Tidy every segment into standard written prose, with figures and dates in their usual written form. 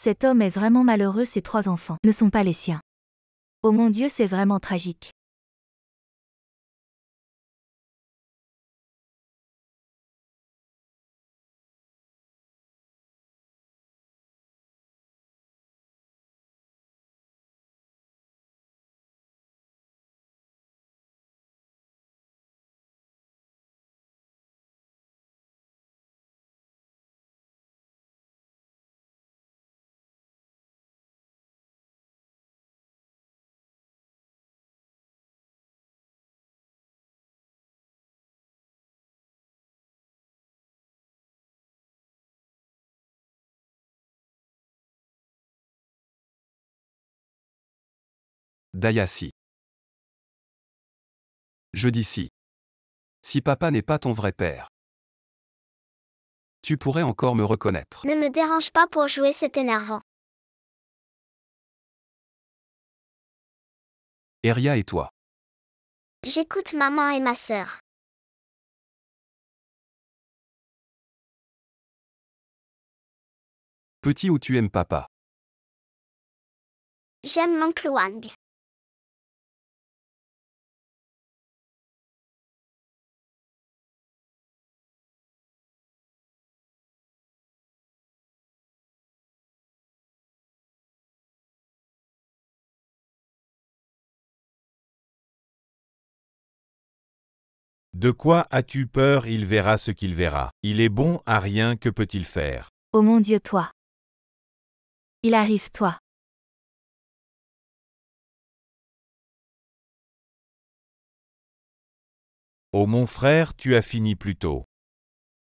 Cet homme est vraiment malheureux, ses 3 enfants ne sont pas les siens. Oh mon Dieu, c'est vraiment tragique. Dayassi. Je dis si. Si papa n'est pas ton vrai père, tu pourrais encore me reconnaître. Ne me dérange pas pour jouer, c'est énervant. Eria et toi. J'écoute maman et ma sœur. Petit ou tu aimes papa? J'aime l'oncle Wang. De quoi as-tu peur? Il verra ce qu'il verra. Il est bon à rien, que peut-il faire? Oh mon Dieu, toi. Il arrive, toi. Oh mon frère, tu as fini plus tôt.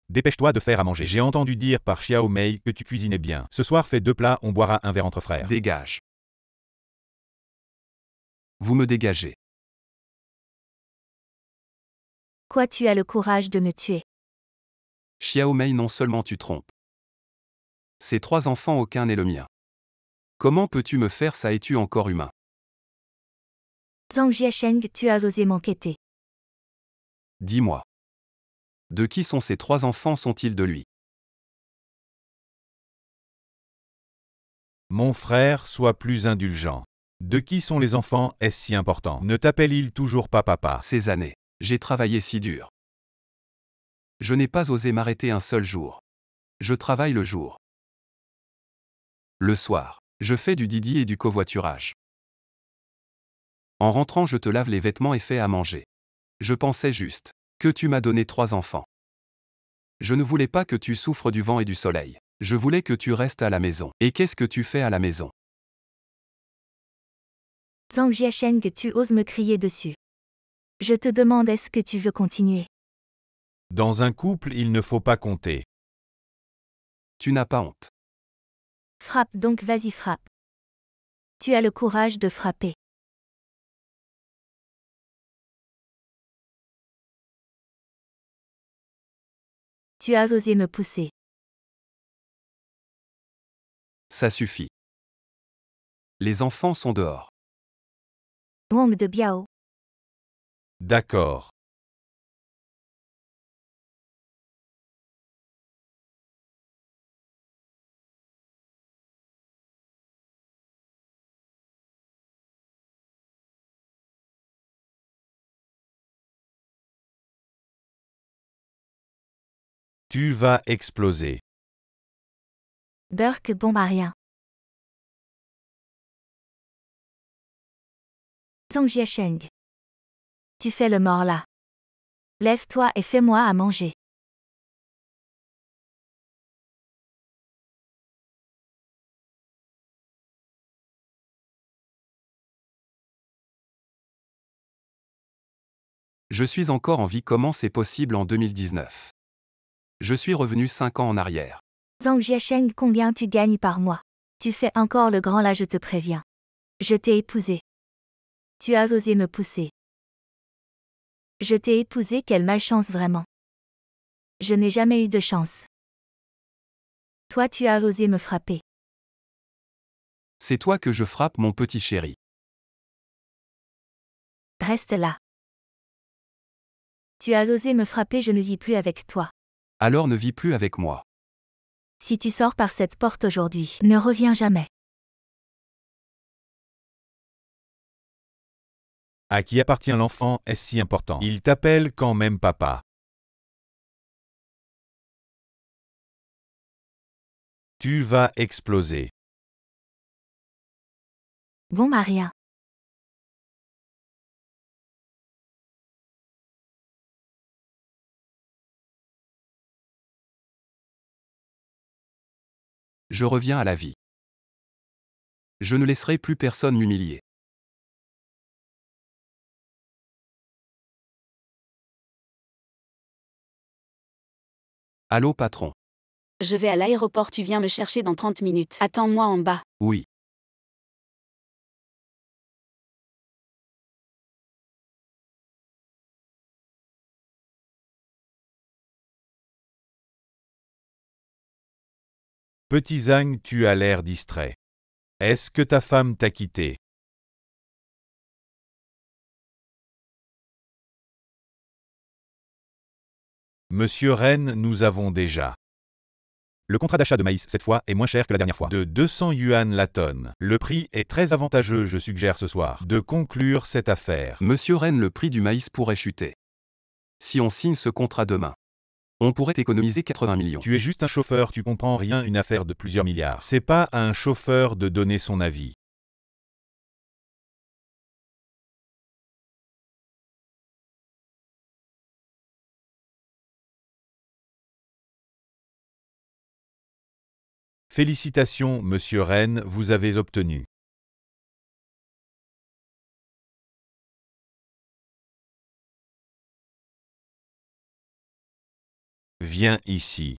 Dépêche-toi de faire à manger. J'ai entendu dire par Xiao Mei que tu cuisinais bien. Ce soir, fais 2 plats, on boira un verre entre frères. Dégage. Vous me dégagez. Quoi, tu as le courage de me tuer? Xiao Mei, non seulement tu trompes. Ces 3 enfants, aucun n'est le mien. Comment peux-tu me faire ça? Es-tu encore humain? Zhang Jiasheng, tu as osé m'enquêter. Dis-moi. De qui sont ces 3 enfants? Sont-ils de lui? Mon frère, sois plus indulgent. De qui sont les enfants? Est-ce si important? Ne t'appelle-t-il toujours pas papa? Ces années, j'ai travaillé si dur. Je n'ai pas osé m'arrêter un seul jour. Je travaille le jour. Le soir, je fais du didi et du covoiturage. En rentrant, je te lave les vêtements et fais à manger. Je pensais juste que tu m'as donné 3 enfants. Je ne voulais pas que tu souffres du vent et du soleil. Je voulais que tu restes à la maison. Et qu'est-ce que tu fais à la maison? Zhang Jiasheng, tu oses me crier dessus. Je te demande, est-ce que tu veux continuer? Dans un couple, il ne faut pas compter. Tu n'as pas honte. Frappe donc, vas-y, frappe. Tu as le courage de frapper. Tu as osé me pousser. Ça suffit. Les enfants sont dehors. Wang de Biao. D'accord. Tu vas exploser. Burke, bombe à rien. Zhang Jiasheng. Tu fais le mort là. Lève-toi et fais-moi à manger. Je suis encore en vie. Comment c'est possible en 2019? Je suis revenu 5 ans en arrière. Zhang Jiasheng, combien tu gagnes par mois? Tu fais encore le grand là, je te préviens. Je t'ai épousé. Tu as osé me pousser. Je t'ai épousé, quelle malchance vraiment. Je n'ai jamais eu de chance. Toi, tu as osé me frapper. C'est toi que je frappe, mon petit chéri. Reste là. Tu as osé me frapper, je ne vis plus avec toi. Alors ne vis plus avec moi. Si tu sors par cette porte aujourd'hui, ne reviens jamais. À qui appartient l'enfant, est-ce si important? Il t'appelle quand même papa. Tu vas exploser. Bon Maria. Je reviens à la vie. Je ne laisserai plus personne m'humilier. Allô patron. Je vais à l'aéroport, tu viens me chercher dans 30 minutes. Attends-moi en bas. Oui. Petit Zhang, tu as l'air distrait. Est-ce que ta femme t'a quitté? Monsieur Ren, nous avons déjà. Le contrat d'achat de maïs cette fois est moins cher que la dernière fois. De 200 yuan la tonne. Le prix est très avantageux, je suggère ce soir de conclure cette affaire. Monsieur Ren, le prix du maïs pourrait chuter. Si on signe ce contrat demain, on pourrait économiser 80 millions. Tu es juste un chauffeur, tu comprends rien, une affaire de plusieurs milliards. C'est pas à un chauffeur de donner son avis. Félicitations, monsieur Ren, vous avez obtenu. Viens ici.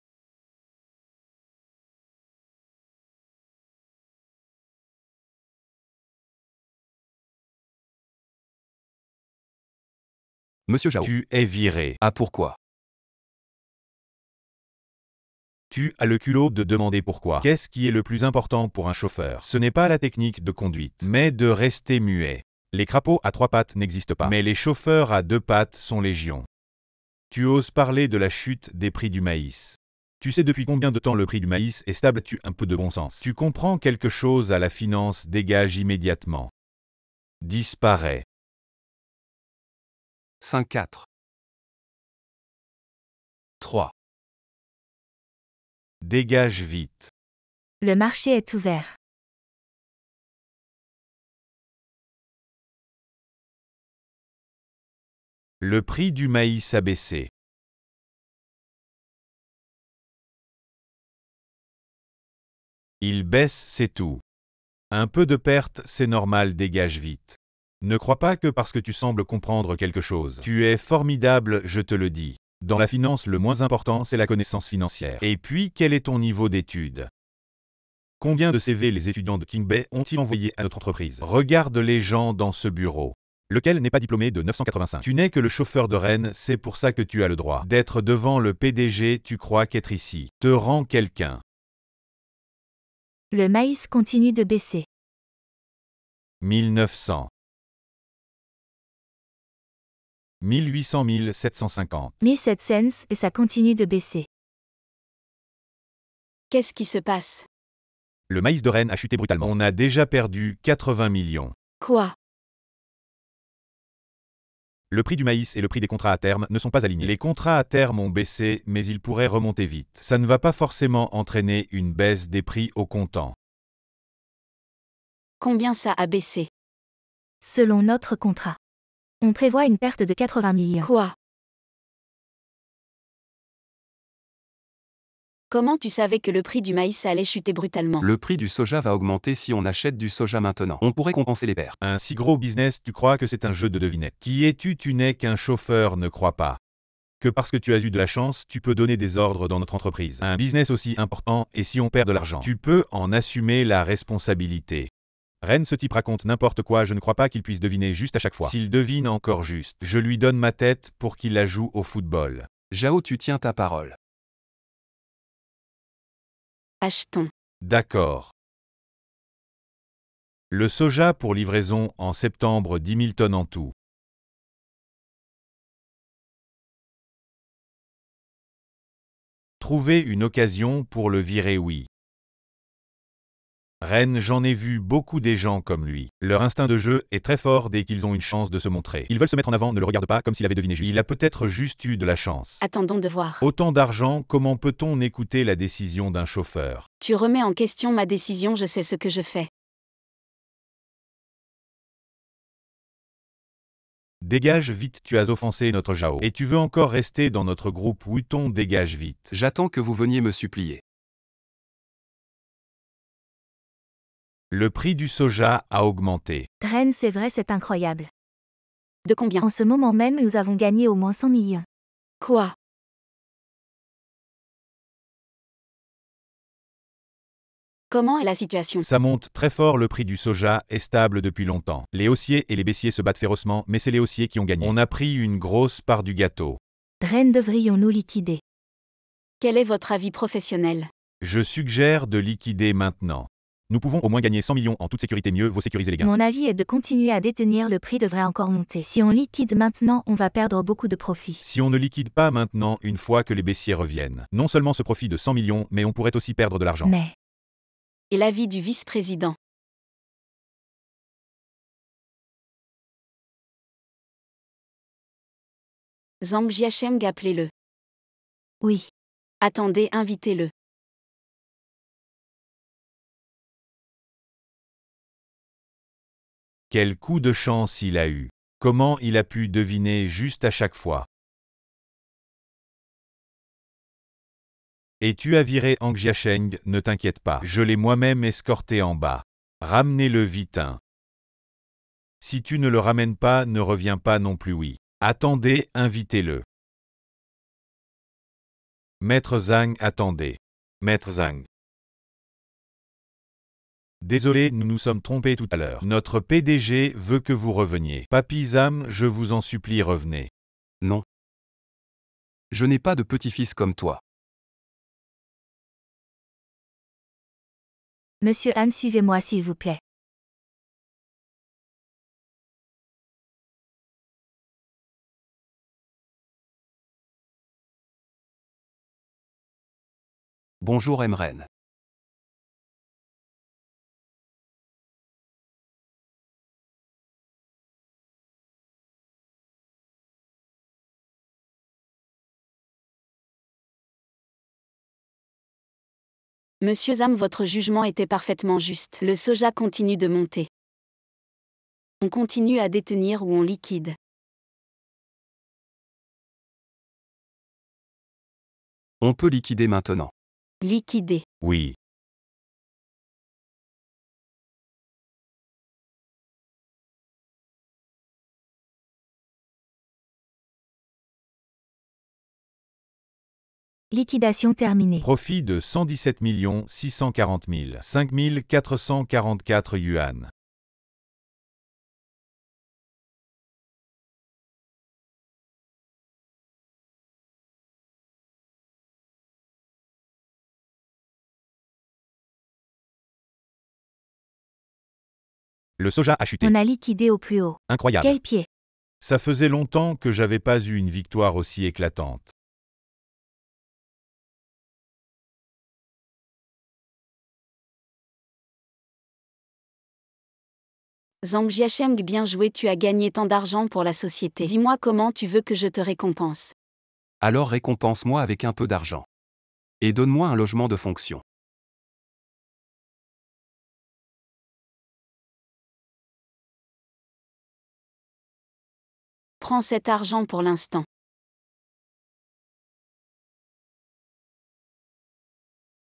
Monsieur Zhao. Tu es viré. Ah pourquoi? Tu as le culot de demander pourquoi. Qu'est-ce qui est le plus important pour un chauffeur? Ce n'est pas la technique de conduite, mais de rester muet. Les crapauds à 3 pattes n'existent pas, mais les chauffeurs à 2 pattes sont légion. Tu oses parler de la chute des prix du maïs. Tu sais depuis combien de temps le prix du maïs est stable? Tu as un peu de bon sens. Tu comprends quelque chose à la finance, dégage immédiatement. Disparaît. 5-4. 3. Dégage vite. Le marché est ouvert. Le prix du maïs a baissé. Il baisse, c'est tout. Un peu de perte, c'est normal, dégage vite. Ne crois pas que parce que tu sembles comprendre quelque chose. Tu es formidable, je te le dis. Dans la finance, le moins important, c'est la connaissance financière. Et puis, quel est ton niveau d'études? Combien de CV les étudiants de King Bay ont-ils envoyé à notre entreprise? Regarde les gens dans ce bureau. Lequel n'est pas diplômé de 985. Tu n'es que le chauffeur de Rennes, c'est pour ça que tu as le droit d'être devant le PDG, tu crois qu'être ici te rend quelqu'un. Le maïs continue de baisser. 1900. 1800, 1750. 17 cents et ça continue de baisser. Qu'est-ce qui se passe? Le maïs de Rennes a chuté brutalement. On a déjà perdu 80 millions. Quoi? Le prix du maïs et le prix des contrats à terme ne sont pas alignés. Les contrats à terme ont baissé, mais ils pourraient remonter vite. Ça ne va pas forcément entraîner une baisse des prix au comptant. Combien ça a baissé? Selon notre contrat. On prévoit une perte de 80 millions. Quoi? Comment tu savais que le prix du maïs allait chuter brutalement? Le prix du soja va augmenter si on achète du soja maintenant. On pourrait compenser les pertes. Un si gros business, tu crois que c'est un jeu de devinettes? Qui es-tu? Tu n'es qu'un chauffeur, ne crois pas que parce que tu as eu de la chance, tu peux donner des ordres dans notre entreprise. Un business aussi important, et si on perd de l'argent, tu peux en assumer la responsabilité. Ren, ce type raconte n'importe quoi, je ne crois pas qu'il puisse deviner juste à chaque fois. S'il devine encore juste, je lui donne ma tête pour qu'il la joue au football. Zhao, tu tiens ta parole. Achetons. D'accord. Le soja pour livraison en septembre, 10 000 tonnes en tout. Trouver une occasion pour le virer, oui. Ren, j'en ai vu beaucoup des gens comme lui. Leur instinct de jeu est très fort dès qu'ils ont une chance de se montrer. Ils veulent se mettre en avant, ne le regarde pas comme s'il avait deviné juste. Il a peut-être juste eu de la chance. Attendons de voir. Autant d'argent, comment peut-on écouter la décision d'un chauffeur? Tu remets en question ma décision, je sais ce que je fais. Dégage vite, tu as offensé notre Jao. Et tu veux encore rester dans notre groupe Wouton, dégage vite. J'attends que vous veniez me supplier. Le prix du soja a augmenté. Ren, c'est vrai, c'est incroyable. De combien? En ce moment même, nous avons gagné au moins 100 millions. Quoi? Comment est la situation? Ça monte très fort, le prix du soja est stable depuis longtemps. Les haussiers et les baissiers se battent férocement, mais c'est les haussiers qui ont gagné. On a pris une grosse part du gâteau. Ren, devrions-nous liquider? Quel est votre avis professionnel? Je suggère de liquider maintenant. Nous pouvons au moins gagner 100 millions en toute sécurité, mieux vaut sécuriser les gains. Mon avis est de continuer à détenir, le prix devrait encore monter. Si on liquide maintenant, on va perdre beaucoup de profit. Si on ne liquide pas maintenant, une fois que les baissiers reviennent, non seulement ce profit de 100 millions, mais on pourrait aussi perdre de l'argent. Mais, Et l'avis du vice-président? Zhang Jiasheng, appelez-le. oui, Attendez, invitez-le. Quel coup de chance il a eu. Comment il a pu deviner juste à chaque fois? Et tu as viré Hang Jiasheng, ne t'inquiète pas, je l'ai moi-même escorté en bas. Ramenez-le vite, hein. Si tu ne le ramènes pas, ne reviens pas non plus, oui. Attendez, invitez-le. Maître Zhang, attendez. Maître Zhang. Désolé, nous nous sommes trompés tout à l'heure. Notre PDG veut que vous reveniez. Papy Zam, je vous en supplie, revenez. Non. Je n'ai pas de petit-fils comme toi. Monsieur Han, suivez-moi s'il vous plaît. Bonjour Emren. Monsieur Zham, votre jugement était parfaitement juste. Le soja continue de monter. On continue à détenir ou on liquide. On peut liquider maintenant. Liquider. Oui. Liquidation terminée. Profit de 117 640 000, 5 444 yuan. Le soja a chuté. On a liquidé au plus haut. Incroyable. Quel pied! Ça faisait longtemps que j'avais pas eu une victoire aussi éclatante. Zhang Jiasheng, bien joué, tu as gagné tant d'argent pour la société. Dis-moi comment tu veux que je te récompense. Alors récompense-moi avec un peu d'argent. Et donne-moi un logement de fonction. Prends cet argent pour l'instant.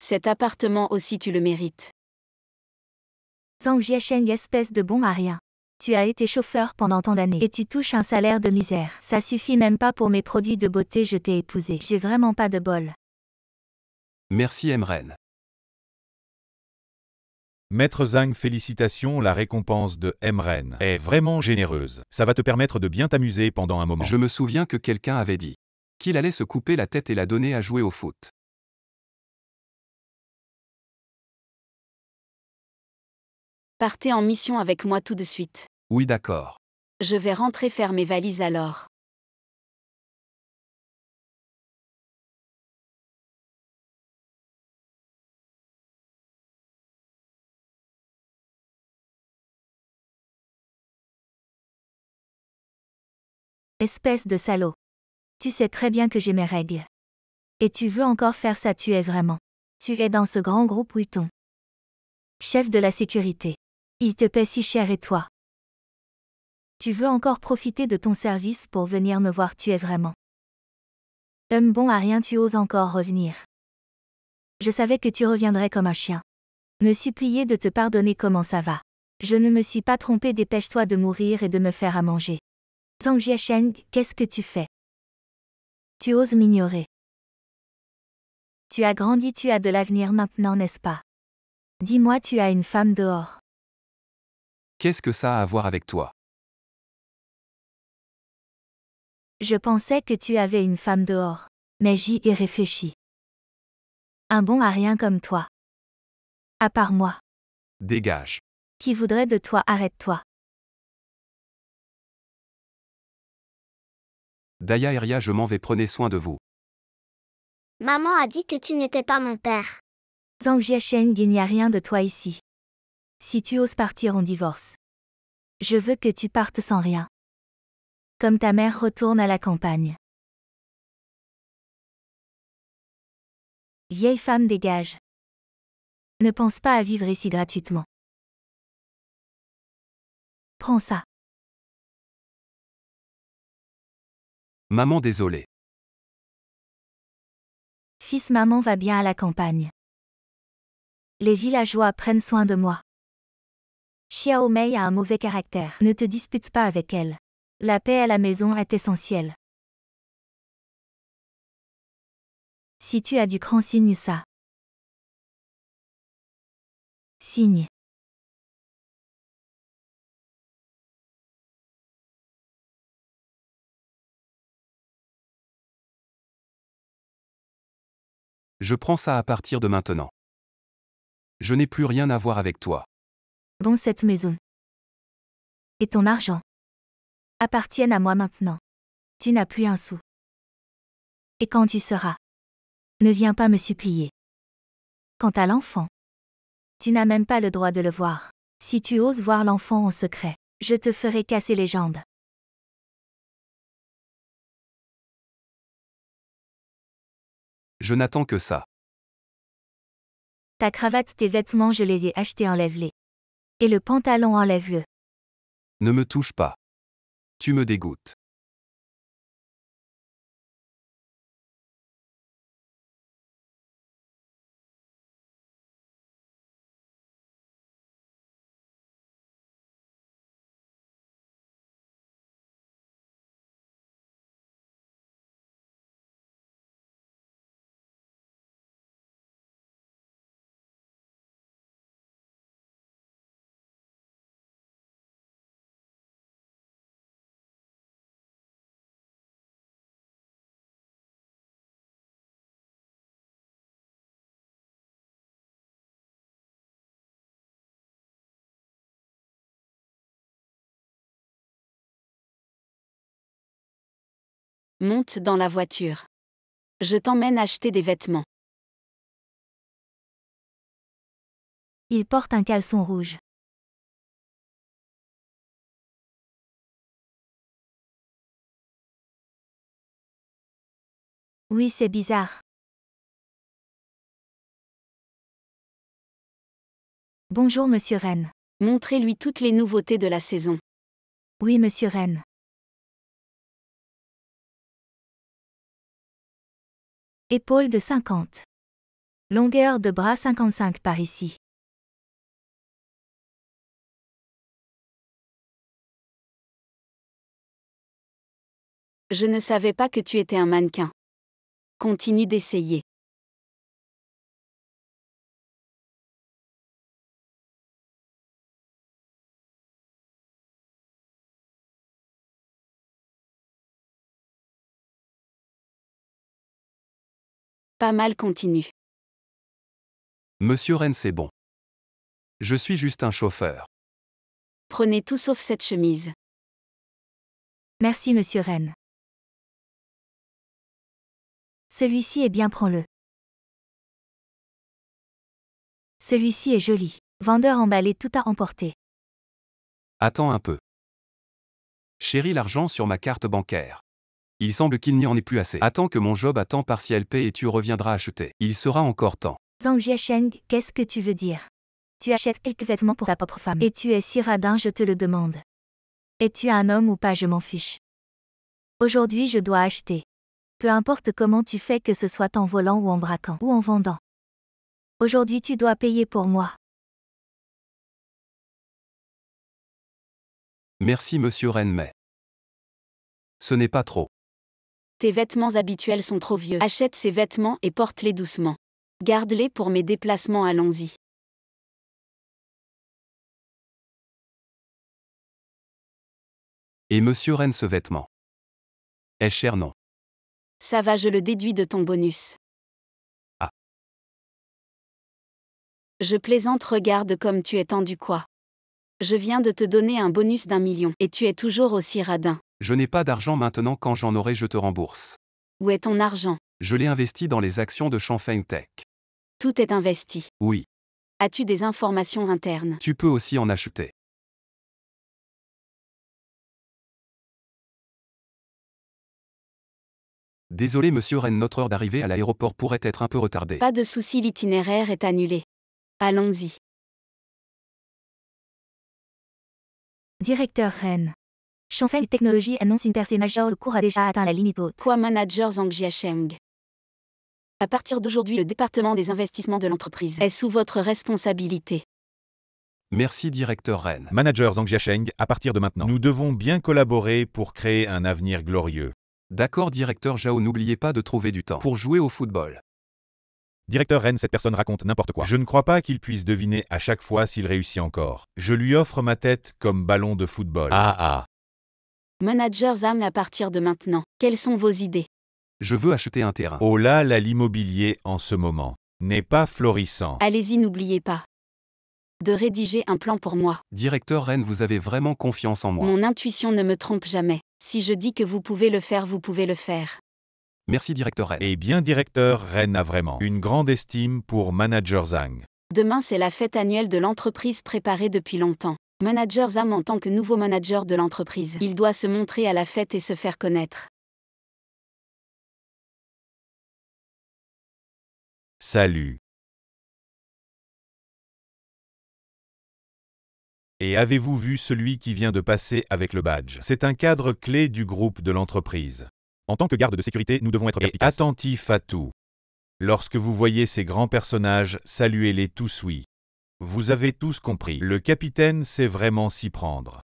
Cet appartement aussi tu le mérites. Zhang Jiasheng, espèce de bon à rien. Tu as été chauffeur pendant tant d'années et tu touches un salaire de misère. Ça suffit même pas pour mes produits de beauté, je t'ai épousé. J'ai vraiment pas de bol. Merci Emren. Maître Zhang, félicitations, la récompense de Emren est vraiment généreuse. Ça va te permettre de bien t'amuser pendant un moment. Je me souviens que quelqu'un avait dit qu'il allait se couper la tête et la donner à jouer au foot. Partez en mission avec moi tout de suite. Oui d'accord. Je vais rentrer faire mes valises alors. Espèce de salaud. Tu sais très bien que j'ai mes règles. Et tu veux encore faire ça, tu es vraiment. Tu es dans ce grand groupe Wheaton. Chef de la sécurité. Il te paie si cher et toi. Tu veux encore profiter de ton service pour venir me voir, tu es vraiment. Homme bon à rien, tu oses encore revenir. Je savais que tu reviendrais comme un chien. Me supplier de te pardonner, comment ça va? Je ne me suis pas trompé, dépêche-toi de mourir et de me faire à manger. Zhang Jiasheng, qu'est-ce que tu fais? Tu oses m'ignorer. Tu as grandi, tu as de l'avenir maintenant, n'est-ce pas? Dis-moi, tu as une femme dehors. Qu'est-ce que ça a à voir avec toi? Je pensais que tu avais une femme dehors. Mais j'y ai réfléchi. Un bon à rien comme toi. À part moi. Dégage. Qui voudrait de toi? Arrête-toi. Daya et Ria, je m'en vais, prenez soin de vous. Maman a dit que tu n'étais pas mon père. Zhang Jiasheng, il n'y a rien de toi ici. Si tu oses partir, on divorce. Je veux que tu partes sans rien. Comme ta mère, retourne à la campagne. Vieille femme, dégage. Ne pense pas à vivre ici gratuitement. Prends ça. Maman, désolé. Fils, maman va bien à la campagne. Les villageois prennent soin de moi. Xiao Mei a un mauvais caractère. Ne te dispute pas avec elle. La paix à la maison est essentielle. Si tu as du cran, signe ça. Signe. Je prends ça à partir de maintenant. Je n'ai plus rien à voir avec toi. Bon, cette maison et ton argent appartiennent à moi maintenant. Tu n'as plus un sou. Et quand tu seras, ne viens pas me supplier. Quant à l'enfant, tu n'as même pas le droit de le voir. Si tu oses voir l'enfant en secret, je te ferai casser les jambes. Je n'attends que ça. Ta cravate, tes vêtements, je les ai achetés, enlève-les. Et le pantalon, enlève-le. Ne me touche pas. Tu me dégoûtes. Monte dans la voiture. Je t'emmène acheter des vêtements. Il porte un caleçon rouge. Oui, c'est bizarre. Bonjour, monsieur Ren. Montrez-lui toutes les nouveautés de la saison. Oui, monsieur Ren. Épaules de 50. Longueur de bras 55 par ici. Je ne savais pas que tu étais un mannequin. Continue d'essayer. Pas mal, continue. Monsieur Ren, c'est bon. Je suis juste un chauffeur. Prenez tout sauf cette chemise. Merci, monsieur Ren. Celui-ci est bien, prends-le. Celui-ci est joli. Vendeur emballé, tout à emporter. Attends un peu. Chérie, l'argent sur ma carte bancaire. Il semble qu'il n'y en ait plus assez. Attends que mon job à temps partiel paie et tu reviendras acheter. Il sera encore temps. Zhang Jiasheng, qu'est-ce que tu veux dire? Tu achètes quelques vêtements pour ta propre femme. Et tu es si radin, je te le demande. Es-tu un homme ou pas, je m'en fiche. Aujourd'hui, je dois acheter. Peu importe comment tu fais, que ce soit en volant ou en braquant ou en vendant. Aujourd'hui, tu dois payer pour moi. Merci monsieur Ren, mais ce n'est pas trop. Tes vêtements habituels sont trop vieux. Achète ces vêtements et porte-les doucement. Garde-les pour mes déplacements, allons-y. Et monsieur Ren, ce vêtement est cher, non? Ça va, je le déduis de ton bonus. Ah. Je plaisante, regarde comme tu es tendu, quoi. Je viens de te donner un bonus d'1 million, et tu es toujours aussi radin. Je n'ai pas d'argent maintenant, quand j'en aurai je te rembourse. Où est ton argent? Je l'ai investi dans les actions de Shangfeng Tech. Tout est investi. Oui. As-tu des informations internes? Tu peux aussi en acheter. Désolé monsieur Ren, notre heure d'arrivée à l'aéroport pourrait être un peu retardée. Pas de souci, l'itinéraire est annulé. Allons-y. Directeur Ren. Shangfeng Technologies annonce une percée majeure, le cours a déjà atteint la limite haute. Quoi, manager Zhang Jiasheng? À partir d'aujourd'hui, le département des investissements de l'entreprise est sous votre responsabilité. Merci directeur Ren. Manager Zhang Jiasheng, à partir de maintenant, nous devons bien collaborer pour créer un avenir glorieux. D'accord directeur Zhao, n'oubliez pas de trouver du temps pour jouer au football. Directeur Ren, cette personne raconte n'importe quoi. Je ne crois pas qu'il puisse deviner à chaque fois s'il réussit encore. Je lui offre ma tête comme ballon de football. Manager Zam, à partir de maintenant, quelles sont vos idées? Je veux acheter un terrain. Oh là là, l'immobilier en ce moment n'est pas florissant. Allez-y, n'oubliez pas de rédiger un plan pour moi. Directeur Ren, vous avez vraiment confiance en moi. Mon intuition ne me trompe jamais. Si je dis que vous pouvez le faire, vous pouvez le faire. Merci directeur Ren. Eh bien directeur Ren a vraiment une grande estime pour Manager Zhang. Demain, c'est la fête annuelle de l'entreprise préparée depuis longtemps. Manager Zam, en tant que nouveau manager de l'entreprise, il doit se montrer à la fête et se faire connaître. Salut. Et avez-vous vu celui qui vient de passer avec le badge? C'est un cadre clé du groupe de l'entreprise. En tant que garde de sécurité, nous devons être efficaces. Attentifs à tout. Lorsque vous voyez ces grands personnages, saluez-les tous, oui. Vous avez tous compris. Le capitaine sait vraiment s'y prendre.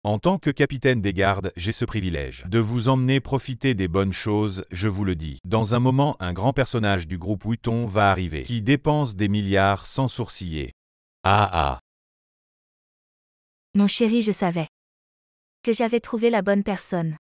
En tant que capitaine des gardes, j'ai ce privilège de vous emmener profiter des bonnes choses, je vous le dis. Dans un moment, un grand personnage du groupe Vuitton va arriver, qui dépense des milliards sans sourciller. Mon chéri, je savais que j'avais trouvé la bonne personne.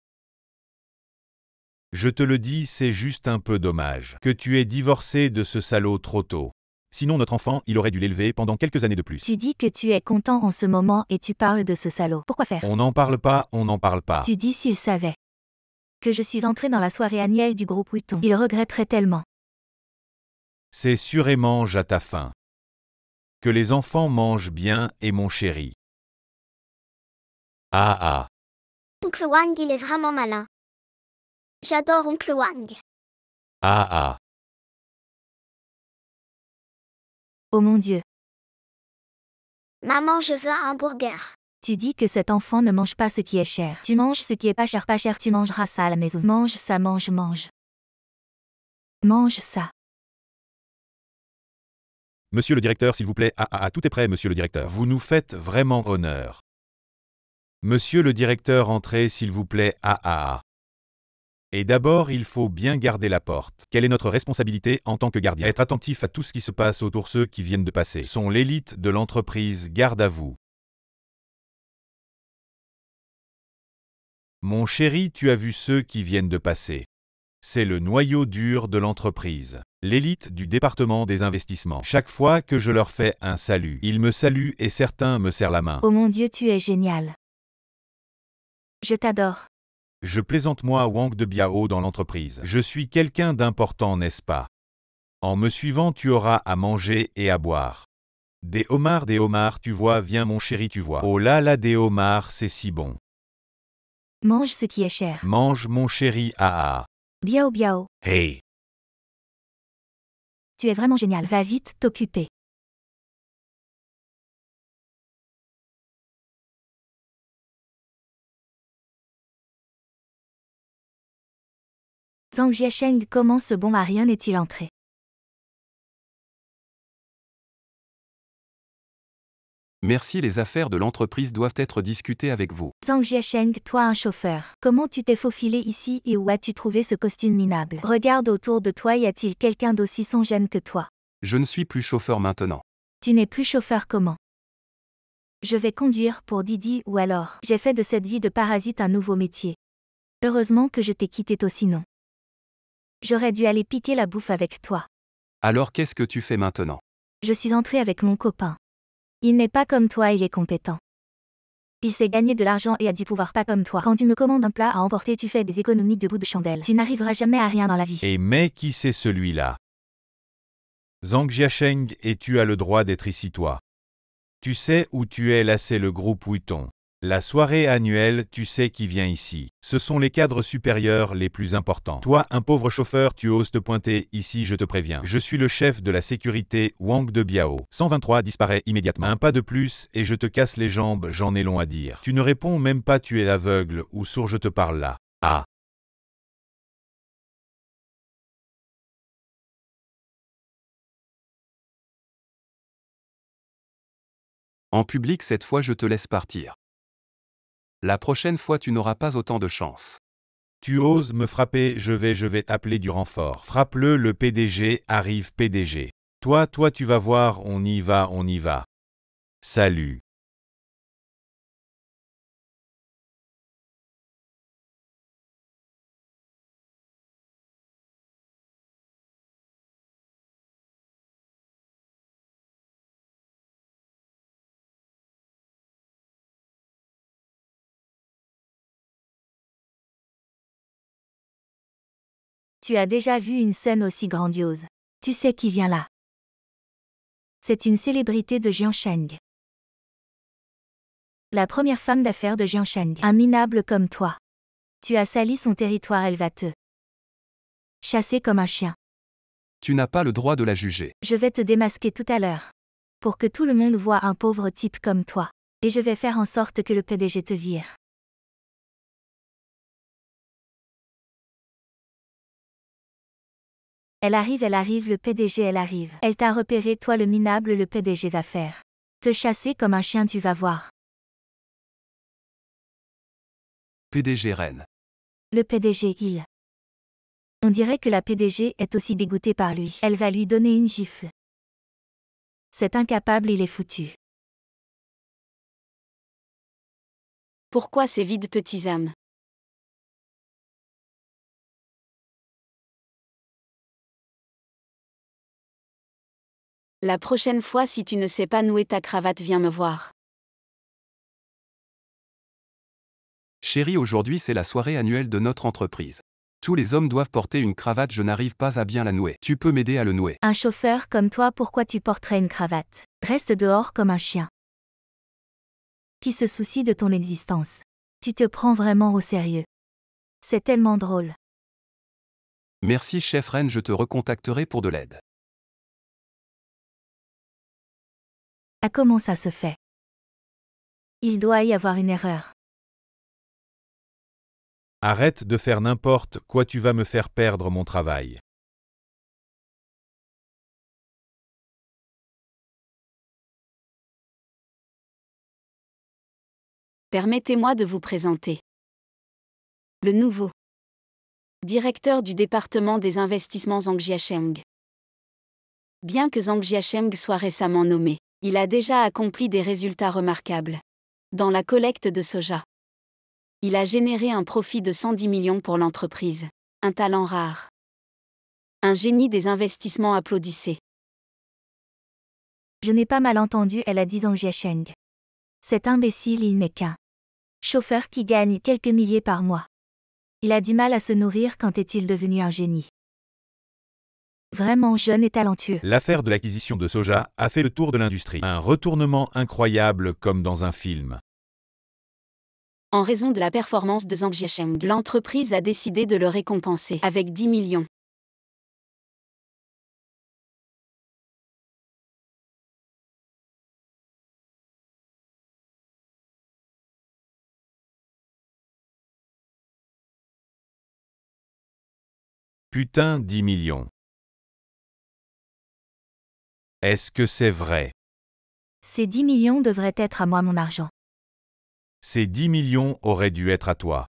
Je te le dis, c'est juste un peu dommage que tu aies divorcé de ce salaud trop tôt. Sinon notre enfant, il aurait dû l'élever pendant quelques années de plus. Tu dis que tu es content en ce moment et tu parles de ce salaud. Pourquoi faire? On n'en parle pas, on n'en parle pas. Tu dis s'il savait que je suis entrée dans la soirée annuelle du groupe Vuitton. Il regretterait tellement. C'est sûr et mange à ta faim. Que les enfants mangent bien et mon chéri. Oncle Wang, il est vraiment malin. J'adore Oncle Wang. Oh mon Dieu. Maman, je veux un hamburger. Tu dis que cet enfant ne mange pas ce qui est cher. Tu manges ce qui est pas cher, tu mangeras ça à la maison. Mange ça, mange. Mange ça. Monsieur le directeur, s'il vous plaît. Tout est prêt, monsieur le directeur. Vous nous faites vraiment honneur. Monsieur le directeur, entrez, s'il vous plaît. Et d'abord, il faut bien garder la porte. Quelle est notre responsabilité en tant que gardien? Être attentif à tout ce qui se passe autour. Ceux qui viennent de passer sont l'élite de l'entreprise, garde à vous. Mon chéri, tu as vu ceux qui viennent de passer. C'est le noyau dur de l'entreprise. L'élite du département des investissements. Chaque fois que je leur fais un salut, ils me saluent et certains me serrent la main. Oh mon Dieu, tu es génial. Je t'adore. Je plaisante moi Wang de Biao dans l'entreprise. Je suis quelqu'un d'important, n'est-ce pas? En me suivant, tu auras à manger et à boire. Des homards, tu vois, viens mon chéri, tu vois. Oh là là, des homards, c'est si bon. Mange ce qui est cher. Mange mon chéri, ah ah. Biao biao. Hey. Tu es vraiment génial. Va vite t'occuper. Zhang Jiasheng, comment ce bon Marion est-il entré? Merci, les affaires de l'entreprise doivent être discutées avec vous. Zhang Jiasheng, toi un chauffeur. Comment tu t'es faufilé ici et où as-tu trouvé ce costume minable? Regarde autour de toi, y a-t-il quelqu'un d'aussi sans gêne que toi? Je ne suis plus chauffeur maintenant. Tu n'es plus chauffeur comment? Je vais conduire pour Didi ou alors. J'ai fait de cette vie de parasite un nouveau métier. Heureusement que je t'ai quitté tôt sinon. J'aurais dû aller piquer la bouffe avec toi. Alors qu'est-ce que tu fais maintenant? Je suis entrée avec mon copain. Il n'est pas comme toi, il est compétent. Il sait gagner de l'argent et a du pouvoir, pas comme toi. Quand tu me commandes un plat à emporter, tu fais des économies de bout de chandelle. Tu n'arriveras jamais à rien dans la vie. Et mais qui c'est celui-là? Zhang Jiasheng, et tu as le droit d'être ici toi. Tu sais où tu es, là c'est le groupe Wuitong. La soirée annuelle, tu sais qui vient ici. Ce sont les cadres supérieurs les plus importants. Toi, un pauvre chauffeur, tu oses te pointer ici, je te préviens. Je suis le chef de la sécurité, Wang de Biao. 123 disparaît immédiatement. Un pas de plus et je te casse les jambes, j'en ai long à dire. Tu ne réponds même pas, tu es aveugle ou sourd, je te parle là. Ah. En public, cette fois, je te laisse partir. La prochaine fois, tu n'auras pas autant de chance. Tu oses me frapper, je vais t'appeler du renfort. Frappe-le, le PDG arrive, PDG. Toi, tu vas voir, on y va. Salut. Tu as déjà vu une scène aussi grandiose. Tu sais qui vient là. C'est une célébrité de Jiangsheng. La première femme d'affaires de Jiangsheng. Un minable comme toi. Tu as sali son territoire, elle va te chasser comme un chien. Tu n'as pas le droit de la juger. Je vais te démasquer tout à l'heure. Pour que tout le monde voit un pauvre type comme toi. Et je vais faire en sorte que le PDG te vire. Elle arrive, le PDG, elle arrive. Elle t'a repéré, toi le minable, le PDG va faire te chasser comme un chien, tu vas voir. PDG Rennes. Le PDG, il. On dirait que la PDG est aussi dégoûtée par lui. Elle va lui donner une gifle. C'est incapable, il est foutu. Pourquoi ces vides petits âmes? La prochaine fois, si tu ne sais pas nouer ta cravate, viens me voir. Chérie, aujourd'hui c'est la soirée annuelle de notre entreprise. Tous les hommes doivent porter une cravate, je n'arrive pas à bien la nouer. Tu peux m'aider à le nouer. Un chauffeur comme toi, pourquoi tu porterais une cravate? Reste dehors comme un chien. Qui se soucie de ton existence? Tu te prends vraiment au sérieux. C'est tellement drôle. Merci chef Rennes, je te recontacterai pour de l'aide. Ah, comment ça se fait? Il doit y avoir une erreur. Arrête de faire n'importe quoi, tu vas me faire perdre mon travail. Permettez-moi de vous présenter le nouveau directeur du département des investissements Zhang Jiasheng. Bien que Zhang Jiasheng soit récemment nommé, il a déjà accompli des résultats remarquables. Dans la collecte de soja, il a généré un profit de 110 millions pour l'entreprise. Un talent rare. Un génie des investissements applaudissait. Je n'ai pas mal entendu, elle a dit Zhang Jiasheng. Cet imbécile, il n'est qu'un chauffeur qui gagne quelques milliers par mois. Il a du mal à se nourrir, quand est-il devenu un génie? Vraiment jeune et talentueux. L'affaire de l'acquisition de soja a fait le tour de l'industrie. Un retournement incroyable comme dans un film. En raison de la performance de Zhang Jiasheng, l'entreprise a décidé de le récompenser avec 10 millions. Putain, 10 millions. Est-ce que c'est vrai? Ces 10 millions devraient être à moi, mon argent. Ces 10 millions auraient dû être à toi.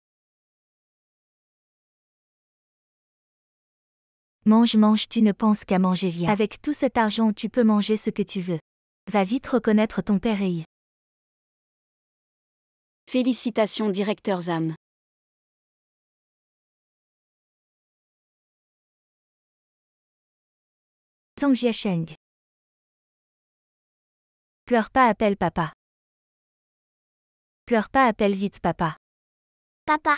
Mange, mange, tu ne penses qu'à manger, viens. Avec tout cet argent, tu peux manger ce que tu veux. Va vite reconnaître ton père et y. Félicitations, directeur Zam. Zhang Jiasheng. Pleure pas, appelle papa. Pleure pas, appelle vite papa. Papa.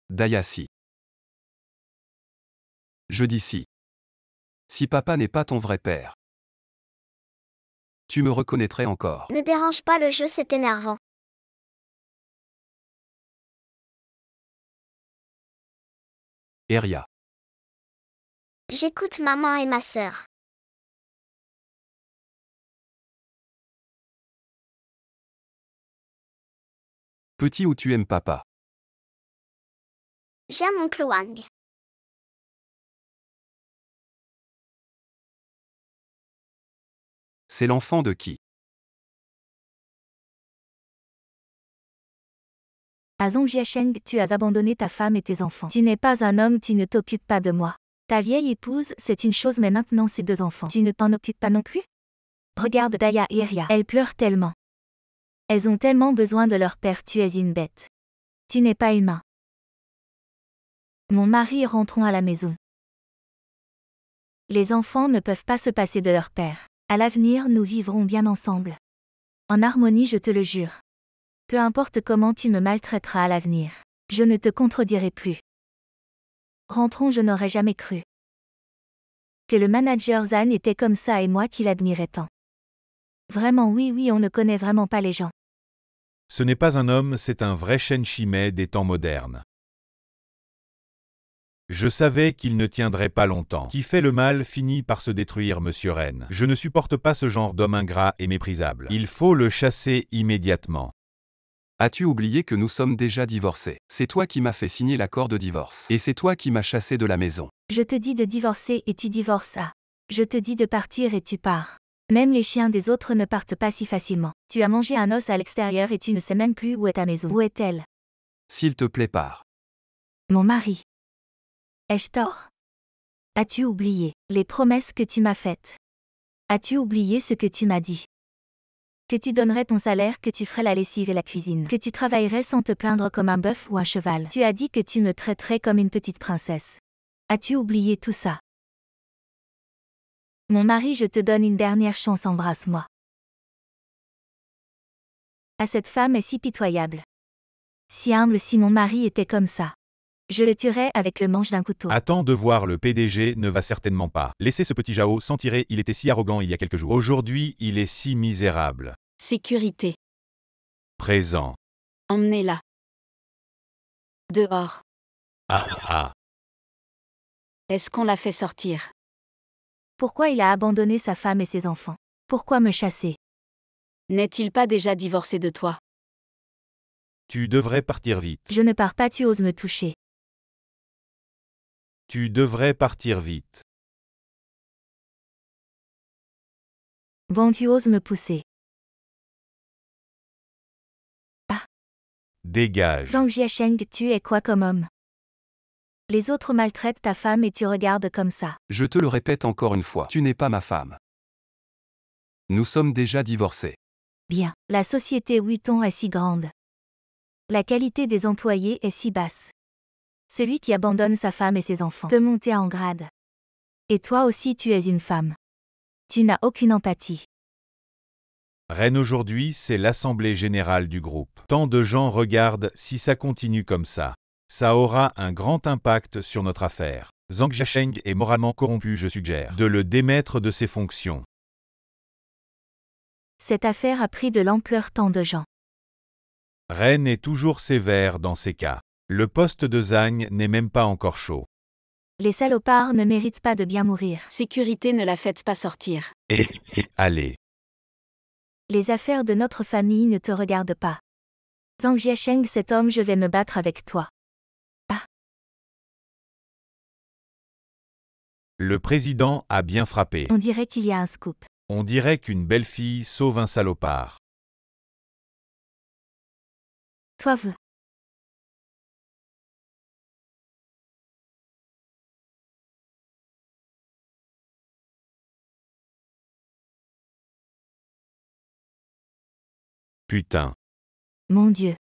Dayassi. Je dis si. Si papa n'est pas ton vrai père. Tu me reconnaîtrais encore. Ne dérange pas le jeu, c'est énervant. Eria. J'écoute maman et ma sœur. Petit ou tu aimes papa? J'aime oncle Wang. C'est l'enfant de qui? À Zhang Jiasheng, tu as abandonné ta femme et tes enfants. Tu n'es pas un homme, tu ne t'occupes pas de moi. Ta vieille épouse, c'est une chose, mais maintenant ces 2 enfants. Tu ne t'en occupes pas non plus? Regarde Daya et Eria. Elles pleurent tellement. Elles ont tellement besoin de leur père, tu es une bête. Tu n'es pas humain. Mon mari, rentrons à la maison. Les enfants ne peuvent pas se passer de leur père. À l'avenir, nous vivrons bien ensemble. En harmonie, je te le jure. Peu importe comment tu me maltraiteras à l'avenir. Je ne te contredirai plus. Rentrons, je n'aurais jamais cru que le manager Zan était comme ça et moi qui l'admirais tant. Vraiment oui, on ne connaît vraiment pas les gens. Ce n'est pas un homme, c'est un vrai Shen Shimei des temps modernes. Je savais qu'il ne tiendrait pas longtemps. Qui fait le mal finit par se détruire, monsieur Ren. Je ne supporte pas ce genre d'homme ingrat et méprisable. Il faut le chasser immédiatement. As-tu oublié que nous sommes déjà divorcés? C'est toi qui m'as fait signer l'accord de divorce. Et c'est toi qui m'as chassé de la maison. Je te dis de divorcer et tu divorces. Je te dis de partir et tu pars. Même les chiens des autres ne partent pas si facilement. Tu as mangé un os à l'extérieur et tu ne sais même plus où est ta maison. Où est-elle? S'il te plaît, pars. Mon mari. Ai-je tort? As-tu oublié les promesses que tu m'as faites? As-tu oublié ce que tu m'as dit? Que tu donnerais ton salaire, que tu ferais la lessive et la cuisine, que tu travaillerais sans te plaindre comme un bœuf ou un cheval. Tu as dit que tu me traiterais comme une petite princesse. As-tu oublié tout ça? Mon mari, je te donne une dernière chance, embrasse-moi. Ah, cette femme est si pitoyable. Si humble, si mon mari était comme ça. Je le tuerais avec le manche d'un couteau. Attends de voir, le PDG ne va certainement pas laisser ce petit Jao s'en tirer, il était si arrogant il y a quelques jours. Aujourd'hui, il est si misérable. Sécurité. Présent. Emmenez-la. Dehors. Ah. Est-ce qu'on l'a fait sortir? Pourquoi il a abandonné sa femme et ses enfants? Pourquoi me chasser? N'est-il pas déjà divorcé de toi? Tu devrais partir vite. Je ne pars pas, tu oses me toucher. Tu devrais partir vite. Bon, tu oses me pousser. Dégage. Zhang Jiasheng, tu es quoi comme homme? Les autres maltraitent ta femme et tu regardes comme ça. Je te le répète encore une fois, tu n'es pas ma femme. Nous sommes déjà divorcés. Bien. La société Vuitton est si grande. La qualité des employés est si basse. Celui qui abandonne sa femme et ses enfants peut monter en grade. Et toi aussi tu es une femme. Tu n'as aucune empathie. Reine, aujourd'hui, c'est l'assemblée générale du groupe. Tant de gens regardent, si ça continue comme ça. Ça aura un grand impact sur notre affaire. Zhang Jiasheng est moralement corrompu, je suggère de le démettre de ses fonctions. Cette affaire a pris de l'ampleur, tant de gens. Reine est toujours sévère dans ces cas. Le poste de Zhang n'est même pas encore chaud. Les salopards ne méritent pas de bien mourir. Sécurité, ne la faites pas sortir. Allez. Les affaires de notre famille ne te regardent pas. Zhang Jiasheng, cet homme, je vais me battre avec toi. Ah. Le président a bien frappé. On dirait qu'il y a un scoop. On dirait qu'une belle fille sauve un salopard. Toi vous. Putain. Mon Dieu.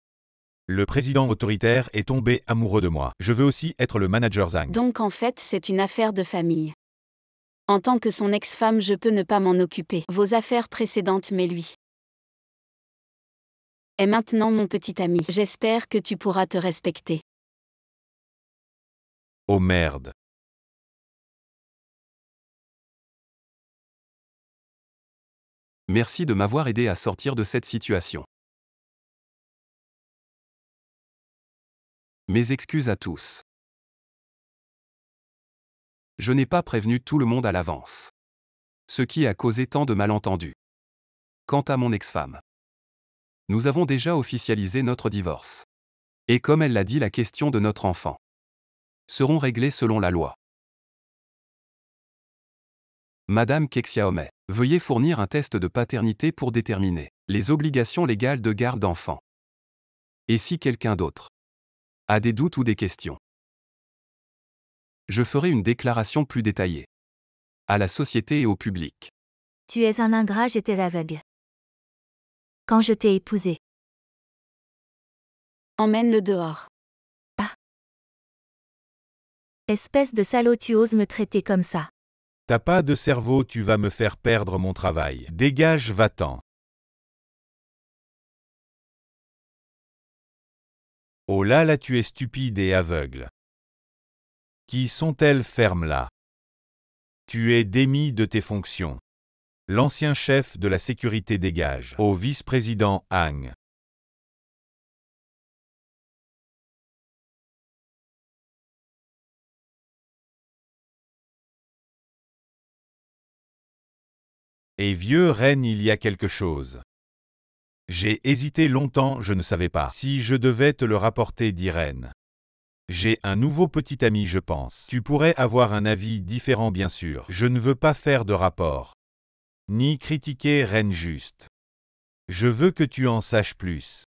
Le président autoritaire est tombé amoureux de moi. Je veux aussi être le manager Zhang. Donc en fait, c'est une affaire de famille. En tant que son ex-femme, je peux ne pas m'en occuper. Vos affaires précédentes, mais lui est maintenant mon petit ami. J'espère que tu pourras te respecter. Oh merde. Merci de m'avoir aidé à sortir de cette situation. Mes excuses à tous. Je n'ai pas prévenu tout le monde à l'avance. Ce qui a causé tant de malentendus. Quant à mon ex-femme, nous avons déjà officialisé notre divorce. Et comme elle l'a dit, la question de notre enfant seront réglées selon la loi. Madame Kexiaome, veuillez fournir un test de paternité pour déterminer les obligations légales de garde d'enfant. Et si quelqu'un d'autre a des doutes ou des questions, je ferai une déclaration plus détaillée à la société et au public. Tu es un ingrat, j'étais aveugle. Quand je t'ai épousé. Emmène-le dehors. Espèce de salaud, tu oses me traiter comme ça. T'as pas de cerveau, tu vas me faire perdre mon travail. Dégage, va-t'en. Oh là là, tu es stupide et aveugle. Qui sont-elles, ferme-la. Tu es démis de tes fonctions. L'ancien chef de la sécurité dégage. Au vice-président Hang. Et vieux reine, il y a quelque chose. J'ai hésité longtemps, je ne savais pas si je devais te le rapporter, dit Reine. J'ai un nouveau petit ami, je pense. Tu pourrais avoir un avis différent, bien sûr. Je ne veux pas faire de rapport. Ni critiquer Reine, juste. Je veux que tu en saches plus.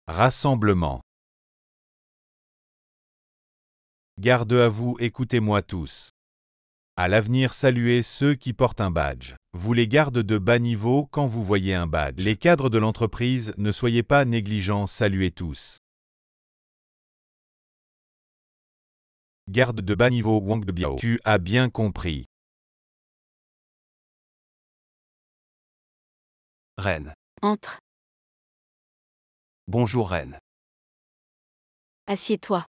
Rassemblement. Garde à vous, écoutez-moi tous. À l'avenir, saluez ceux qui portent un badge. Vous les gardes de bas niveau quand vous voyez un badge. Les cadres de l'entreprise, ne soyez pas négligents, saluez tous. Garde de bas niveau Wang de Biao. Tu as bien compris. Reine. Entre. Bonjour Reine. Assieds-toi.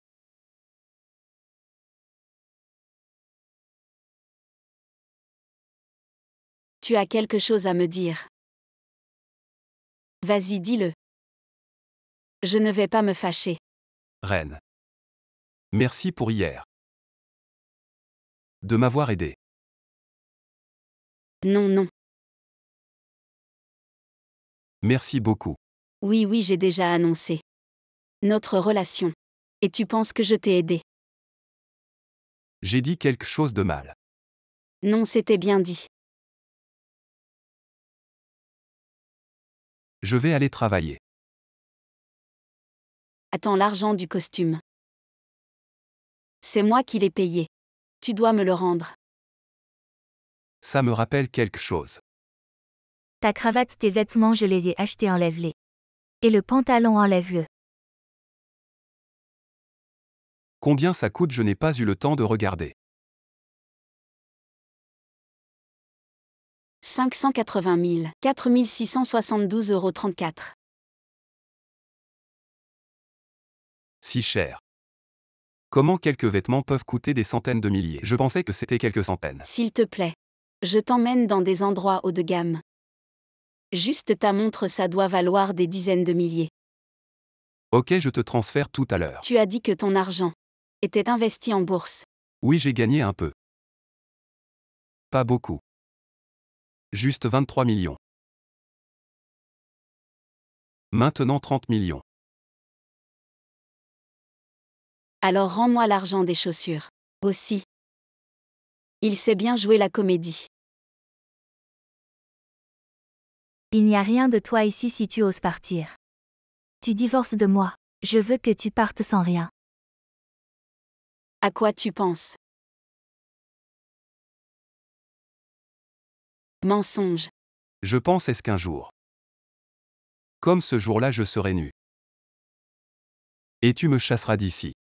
Tu as quelque chose à me dire. Vas-y, dis-le. Je ne vais pas me fâcher. Reine. Merci pour hier. De m'avoir aidé. Non, non. Merci beaucoup. Oui, oui, j'ai déjà annoncé notre relation. Et tu penses que je t'ai aidé? J'ai dit quelque chose de mal. Non, c'était bien dit. Je vais aller travailler. Attends l'argent du costume. C'est moi qui l'ai payé. Tu dois me le rendre. Ça me rappelle quelque chose. Ta cravate, tes vêtements, je les ai achetés, enlève-les. Et le pantalon, enlève-le. Combien ça coûte? Je n'ai pas eu le temps de regarder. 580 000, 4 672,34 €. Si cher. Comment quelques vêtements peuvent coûter des centaines de milliers? Je pensais que c'était quelques centaines. S'il te plaît. Je t'emmène dans des endroits haut de gamme. Juste ta montre, ça doit valoir des dizaines de milliers. Ok, je te transfère tout à l'heure. Tu as dit que ton argent était investi en bourse. Oui, j'ai gagné un peu. Pas beaucoup. Juste 23 millions. Maintenant 30 millions. Alors rends-moi l'argent des chaussures. Aussi. Il sait bien jouer la comédie. Il n'y a rien de toi ici si tu oses partir. Tu divorces de moi. Je veux que tu partes sans rien. À quoi tu penses? Mensonge. Je pense est-ce qu'un jour. Comme ce jour-là, je serai nu. Et tu me chasseras d'ici.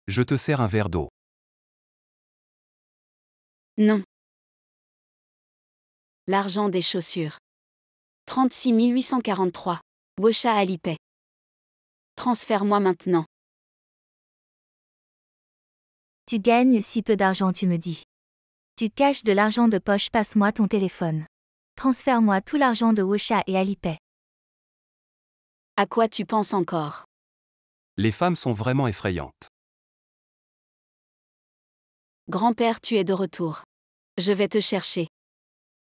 Je te sers un verre d'eau. Non. L'argent des chaussures. 36 843. Wosha Alipay. Transfère-moi maintenant. Tu gagnes si peu d'argent, tu me dis. Tu caches de l'argent de poche, passe-moi ton téléphone. Transfère-moi tout l'argent de Wosha et Alipay. À quoi tu penses encore? Les femmes sont vraiment effrayantes. Grand-père, tu es de retour. Je vais te chercher.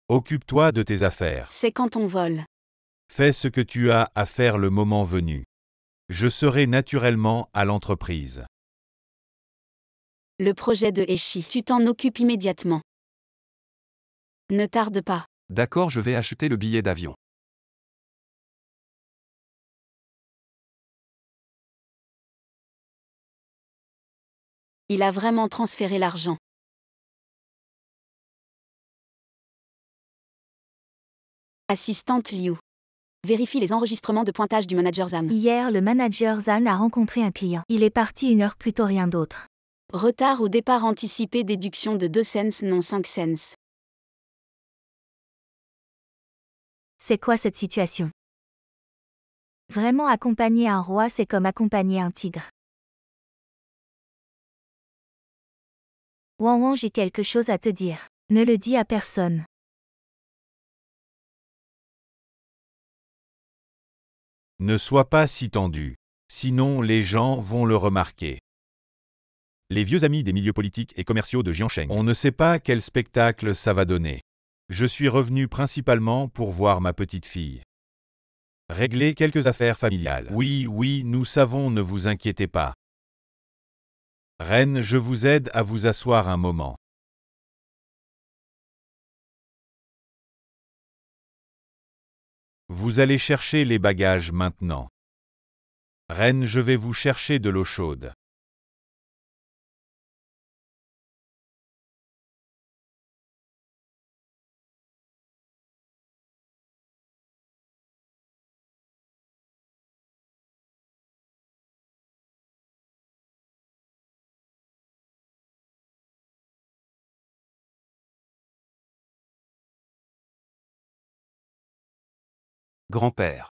Occupe-toi de tes affaires. C'est quand on vole. Fais ce que tu as à faire le moment venu. Je serai naturellement à l'entreprise. Le projet de Eshi. Tu t'en occupes immédiatement. Ne tarde pas. D'accord, je vais acheter le billet d'avion. Il a vraiment transféré l'argent. Assistante Liu. Vérifie les enregistrements de pointage du manager Zam. Hier, le manager Zan a rencontré un client. Il est parti 1 heure plus tôt, rien d'autre. Retard au départ anticipé, déduction de 2 cents, non 5 cents. C'est quoi cette situation? Vraiment, accompagner un roi, c'est comme accompagner un tigre. Wan Wan, j'ai quelque chose à te dire. Ne le dis à personne. Ne sois pas si tendu. Sinon les gens vont le remarquer. Les vieux amis des milieux politiques et commerciaux de Jiansheng. On ne sait pas quel spectacle ça va donner. Je suis revenu principalement pour voir ma petite fille. Régler quelques affaires familiales. Oui, nous savons, ne vous inquiétez pas. Reine, je vous aide à vous asseoir un moment. Vous allez chercher les bagages maintenant. Reine, je vais vous chercher de l'eau chaude. Grand-père.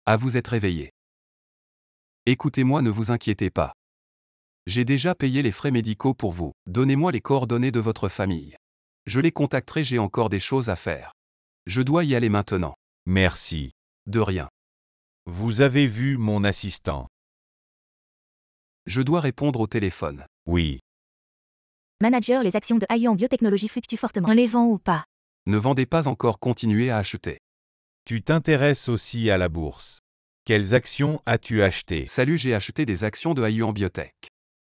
Ah, vous êtes réveillé. Écoutez-moi, ne vous inquiétez pas. J'ai déjà payé les frais médicaux pour vous. Donnez-moi les coordonnées de votre famille. Je les contacterai, j'ai encore des choses à faire. Je dois y aller maintenant. Merci. De rien. Vous avez vu mon assistant? Je dois répondre au téléphone. Oui. Manager, les actions de Aion Biotechnologie fluctuent fortement. On les vend ou pas? Ne vendez pas encore, continuez à acheter. Tu t'intéresses aussi à la bourse. Quelles actions as-tu achetées? Salut, j'ai acheté des actions de Aion Biotech.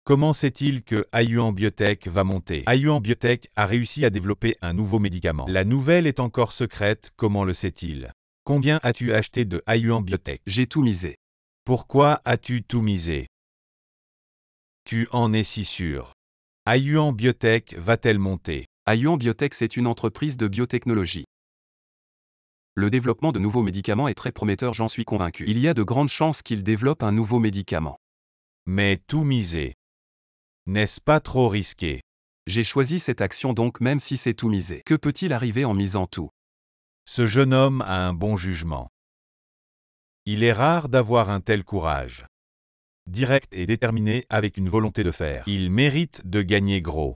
Comment sait-il que Aion Biotech va monter? Aion Biotech a réussi à développer un nouveau médicament. La nouvelle est encore secrète, comment le sait-il? Combien as-tu acheté de Aion Biotech? J'ai tout misé. Pourquoi as-tu tout misé? Tu en es si sûr? Aion Biotech va-t-elle monter? Aion Biotech, c'est une entreprise de biotechnologie. Le développement de nouveaux médicaments est très prometteur, j'en suis convaincu. Il y a de grandes chances qu'il développe un nouveau médicament. Mais tout miser. N'est-ce pas trop risqué? J'ai choisi cette action donc même si c'est tout misé. Que peut-il arriver en misant tout? Ce jeune homme a un bon jugement. Il est rare d'avoir un tel courage. Direct et déterminé avec une volonté de faire. Il mérite de gagner gros.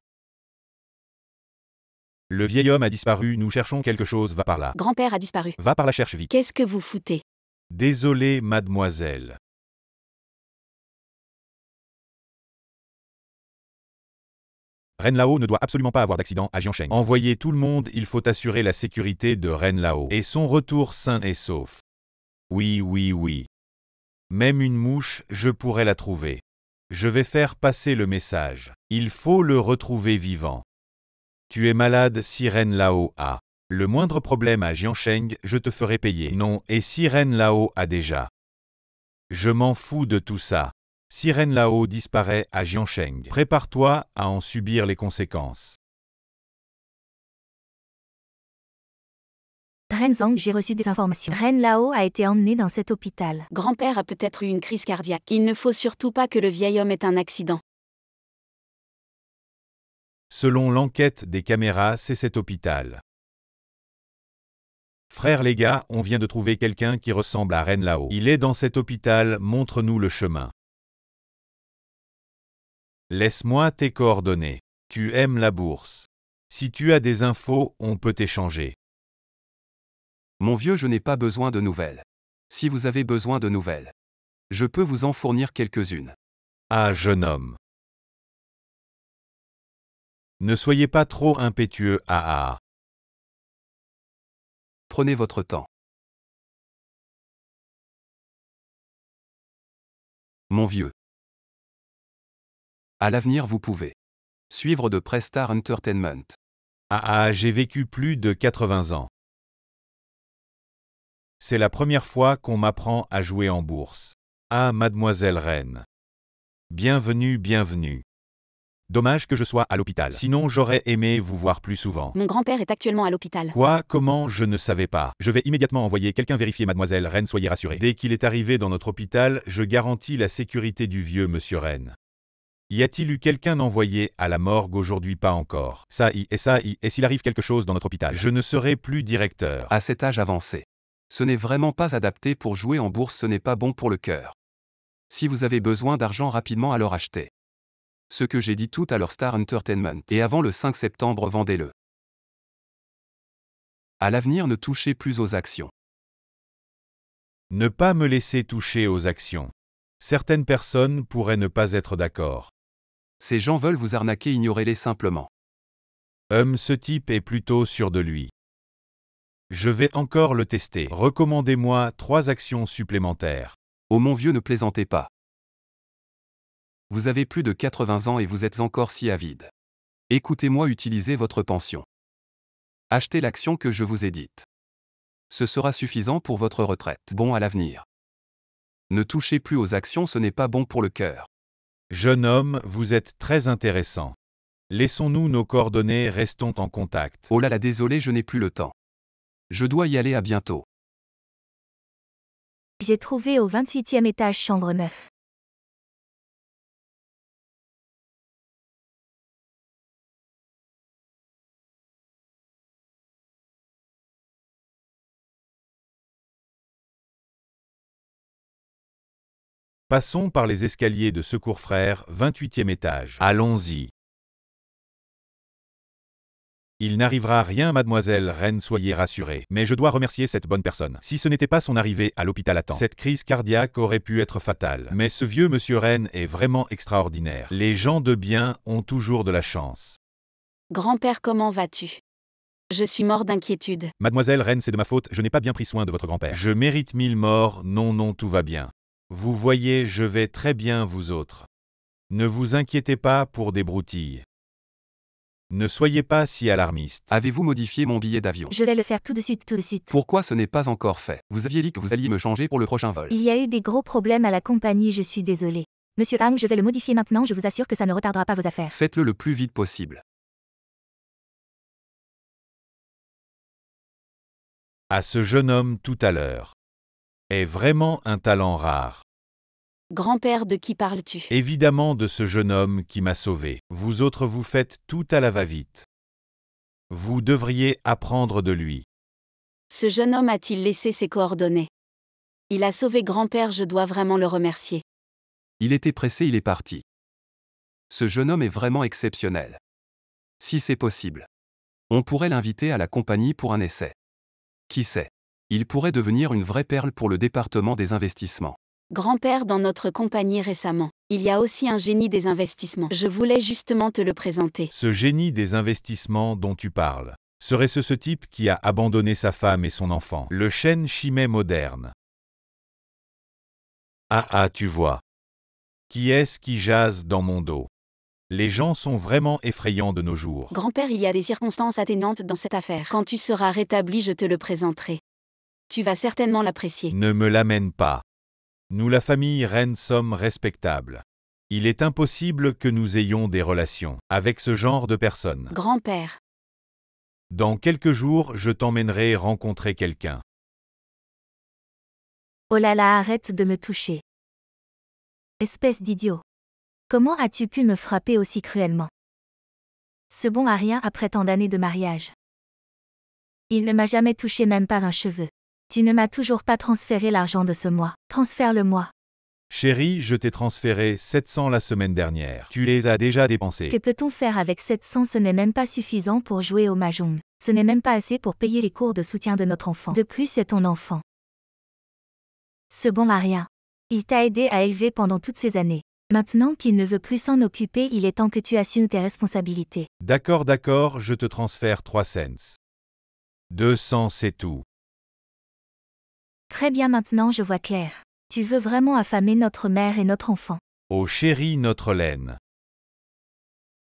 Le vieil homme a disparu, nous cherchons quelque chose, va par là. Grand-père a disparu. Va par là, cherche vite. Qu'est-ce que vous foutez? Désolé, mademoiselle. Ren Lao ne doit absolument pas avoir d'accident à Jiansheng. Envoyez tout le monde, il faut assurer la sécurité de Ren Lao et son retour sain et sauf. Oui, oui, oui. Même une mouche, je pourrais la trouver. Je vais faire passer le message. Il faut le retrouver vivant. Tu es malade si Ren Lao a le moindre problème à Jiansheng, je te ferai payer. Non, et si Ren Lao a déjà? Je m'en fous de tout ça. Si Ren Lao disparaît à Jiansheng, prépare-toi à en subir les conséquences. Renzang, j'ai reçu des informations. Ren Lao a été emmené dans cet hôpital. Grand-père a peut-être eu une crise cardiaque. Il ne faut surtout pas que le vieil homme ait un accident. Selon l'enquête des caméras, c'est cet hôpital. Frères les gars, on vient de trouver quelqu'un qui ressemble à Ren Lao. Il est dans cet hôpital, montre-nous le chemin. Laisse-moi tes coordonnées. Tu aimes la bourse. Si tu as des infos, on peut échanger. Mon vieux, je n'ai pas besoin de nouvelles. Si vous avez besoin de nouvelles, je peux vous en fournir quelques-unes. Ah, jeune homme. Ne soyez pas trop impétueux, ah. Prenez votre temps. Mon vieux. À l'avenir, vous pouvez suivre de près Star Entertainment. Ah, j'ai vécu plus de 80 ans. C'est la première fois qu'on m'apprend à jouer en bourse. Ah, mademoiselle Reine. Bienvenue, bienvenue. Dommage que je sois à l'hôpital. Sinon, j'aurais aimé vous voir plus souvent. Mon grand-père est actuellement à l'hôpital. Quoi? Comment? Je ne savais pas. Je vais immédiatement envoyer quelqu'un vérifier, mademoiselle Reine, soyez rassurée. Dès qu'il est arrivé dans notre hôpital, je garantis la sécurité du vieux monsieur Reine. Y a-t-il eu quelqu'un envoyé à la morgue aujourd'hui? Pas encore. Et s'il arrive quelque chose dans notre hôpital, je ne serai plus directeur. À cet âge avancé, ce n'est vraiment pas adapté pour jouer en bourse, ce n'est pas bon pour le cœur. Si vous avez besoin d'argent rapidement, alors achetez. Ce que j'ai dit tout à l'heure, Star Entertainment, et avant le 5 septembre, vendez-le. À l'avenir, ne touchez plus aux actions. Ne pas me laisser toucher aux actions. Certaines personnes pourraient ne pas être d'accord. Ces gens veulent vous arnaquer, ignorez-les simplement. Ce type est plutôt sûr de lui. Je vais encore le tester. Recommandez-moi 3 actions supplémentaires. Oh mon vieux, ne plaisantez pas. Vous avez plus de 80 ans et vous êtes encore si avide. Écoutez-moi, utilisez votre pension. Achetez l'action que je vous ai dite. Ce sera suffisant pour votre retraite. Bon à l'avenir. Ne touchez plus aux actions, ce n'est pas bon pour le cœur. Jeune homme, vous êtes très intéressant. Laissons-nous nos coordonnées, restons en contact. Oh là là, désolé, je n'ai plus le temps. Je dois y aller, à bientôt. J'ai trouvé au 28e étage, chambre 9. Passons par les escaliers de secours frères, 28e étage. Allons-y. Il n'arrivera rien, mademoiselle Reine, soyez rassurée. Mais je dois remercier cette bonne personne. Si ce n'était pas son arrivée à l'hôpital à temps, cette crise cardiaque aurait pu être fatale. Mais ce vieux monsieur Reine est vraiment extraordinaire. Les gens de bien ont toujours de la chance. Grand-père, comment vas-tu? Je suis mort d'inquiétude. Mademoiselle Reine, c'est de ma faute, je n'ai pas bien pris soin de votre grand-père. Je mérite 1000 morts, non, non, tout va bien. Vous voyez, je vais très bien, vous autres. Ne vous inquiétez pas pour des broutilles. Ne soyez pas si alarmiste. Avez-vous modifié mon billet d'avion? Je vais le faire tout de suite, tout de suite. Pourquoi ce n'est pas encore fait? Vous aviez dit que vous alliez me changer pour le prochain vol. Il y a eu des gros problèmes à la compagnie, je suis désolée. Monsieur Hang, je vais le modifier maintenant, je vous assure que ça ne retardera pas vos affaires. Faites-le le plus vite possible. À ce jeune homme tout à l'heure. Est vraiment un talent rare. Grand-père, de qui parles-tu? Évidemment de ce jeune homme qui m'a sauvé. Vous autres vous faites tout à la va-vite. Vous devriez apprendre de lui. Ce jeune homme a-t-il laissé ses coordonnées? Il a sauvé grand-père, je dois vraiment le remercier. Il était pressé, il est parti. Ce jeune homme est vraiment exceptionnel. Si c'est possible, on pourrait l'inviter à la compagnie pour un essai. Qui sait? Il pourrait devenir une vraie perle pour le département des investissements. Grand-père, dans notre compagnie récemment, il y a aussi un génie des investissements. Je voulais justement te le présenter. Ce génie des investissements dont tu parles. Serait-ce ce type qui a abandonné sa femme et son enfant? Le Chen Chimay moderne. Ah, tu vois. Qui est-ce qui jase dans mon dos? Les gens sont vraiment effrayants de nos jours. Grand-père, il y a des circonstances atténuantes dans cette affaire. Quand tu seras rétabli, je te le présenterai. Tu vas certainement l'apprécier. Ne me l'amène pas. Nous, la famille Reine, sommes respectables. Il est impossible que nous ayons des relations avec ce genre de personnes. Grand-père, Dans quelques jours, je t'emmènerai rencontrer quelqu'un. Oh là là, arrête de me toucher. Espèce d'idiot. Comment as-tu pu me frapper aussi cruellement? Ce bon à rien après tant d'années de mariage. Il ne m'a jamais touché, même pas un cheveu. Tu ne m'as toujours pas transféré l'argent de ce mois. Transfère-le-moi. Chérie, je t'ai transféré 700 la semaine dernière. Tu les as déjà dépensés. Que peut-on faire avec 700? Ce n'est même pas suffisant pour jouer au mahjong. Ce n'est même pas assez pour payer les cours de soutien de notre enfant. De plus, c'est ton enfant. Ce bon à rien. Il t'a aidé à élever pendant toutes ces années. Maintenant qu'il ne veut plus s'en occuper, il est temps que tu assumes tes responsabilités. D'accord, je te transfère 3 cents. 200, c'est tout. Très bien, maintenant je vois clair. Tu veux vraiment affamer notre mère et notre enfant. Oh chérie, notre laine.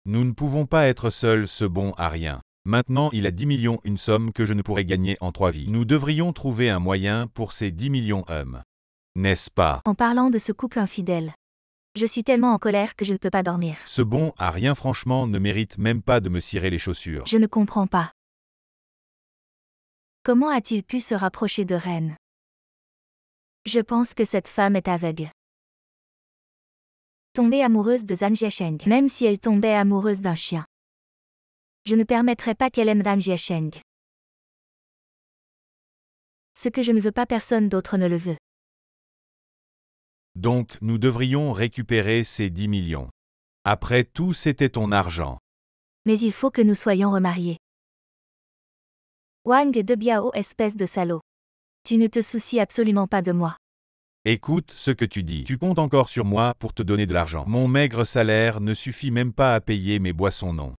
Nous ne pouvons pas être seuls, ce bon à rien. Maintenant, il a 10 millions, une somme que je ne pourrais gagner en 3 vies. Nous devrions trouver un moyen pour ces 10 millions hommes. N'est-ce pas? En parlant de ce couple infidèle. Je suis tellement en colère que je ne peux pas dormir. Ce bon à rien franchement ne mérite même pas de me cirer les chaussures. Je ne comprends pas. Comment a-t-il pu se rapprocher de Reine? Je pense que cette femme est aveugle. Tomber amoureuse de Zhang Jiesheng, même si elle tombait amoureuse d'un chien. Je ne permettrai pas qu'elle aime Zhang Jiesheng. Ce que je ne veux pas, personne d'autre ne le veut. Donc, nous devrions récupérer ces 10 millions. Après tout, c'était ton argent. Mais il faut que nous soyons remariés. Wang de Biao, espèce de salaud. Tu ne te soucies absolument pas de moi. Écoute ce que tu dis. Tu comptes encore sur moi pour te donner de l'argent. Mon maigre salaire ne suffit même pas à payer mes boissons, non.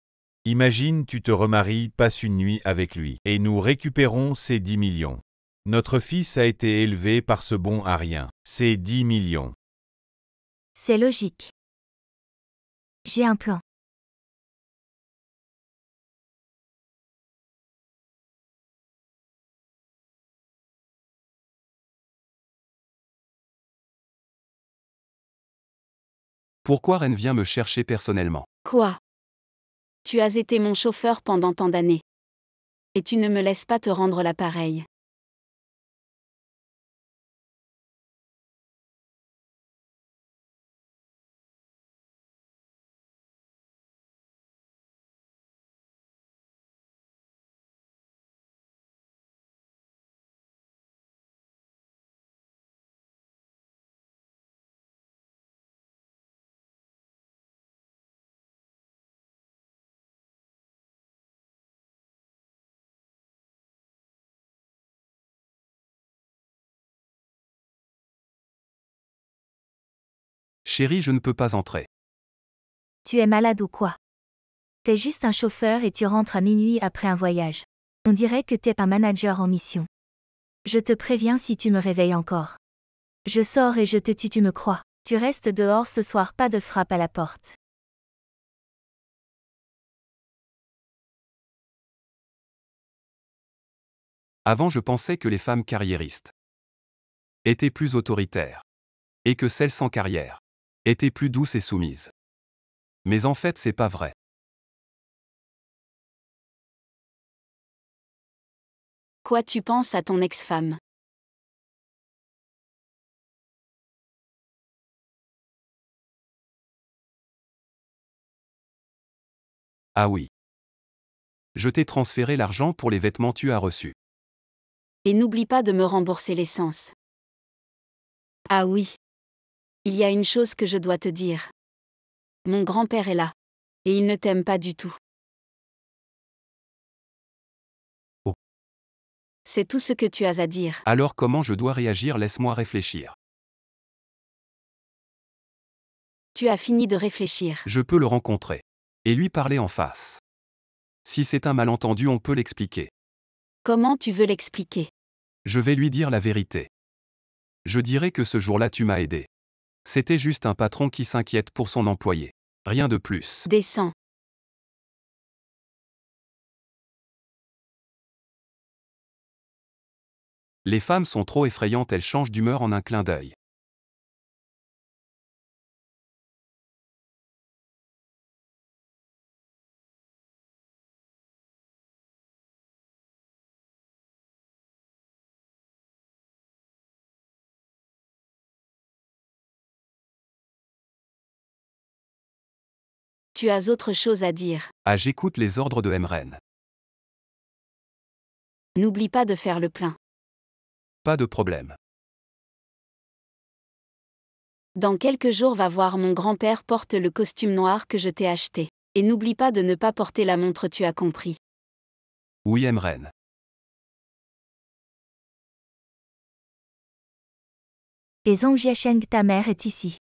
Imagine, tu te remaries, passes une nuit avec lui, et nous récupérons ces 10 millions. Notre fils a été élevé par ce bon à rien. C'est 10 millions. C'est logique. J'ai un plan. Pourquoi Ren vient me chercher personnellement? quoi? Tu as été mon chauffeur pendant tant d'années. Et tu ne me laisses pas te rendre l'appareil. Chérie, je ne peux pas entrer. Tu es malade ou quoi? T'es juste un chauffeur et tu rentres à minuit après un voyage. On dirait que t'es un manager en mission. Je te préviens si tu me réveilles encore. Je sors et je te tue, tu me crois. Tu restes dehors ce soir, pas de frappe à la porte. Avant, je pensais que les femmes carriéristes étaient plus autoritaires. Et que celles sans carrière étaient plus douces et soumises. Mais en fait, c'est pas vrai. Quoi tu penses à ton ex-femme? Ah oui. Je t'ai transféré l'argent pour les vêtements tu as reçus. Et n'oublie pas de me rembourser l'essence. Ah oui. Il y a une chose que je dois te dire. Mon grand-père est là. Et il ne t'aime pas du tout. Oh. C'est tout ce que tu as à dire. Alors comment je dois réagir? Laisse-moi réfléchir. Tu as fini de réfléchir. Je peux le rencontrer. Et lui parler en face. Si c'est un malentendu, on peut l'expliquer. Comment tu veux l'expliquer? Je vais lui dire la vérité. Je dirai que ce jour-là tu m'as aidé. C'était juste un patron qui s'inquiète pour son employé. Rien de plus. Descends. Les femmes sont trop effrayantes, elles changent d'humeur en un clin d'œil. Tu as autre chose à dire. Ah, j'écoute les ordres de Emren. N'oublie pas de faire le plein. Pas de problème. Dans quelques jours, va voir mon grand-père, porte le costume noir que je t'ai acheté. Et n'oublie pas de ne pas porter la montre, tu as compris. Oui, Emren. Et Zhang Jiasheng, ta mère est ici.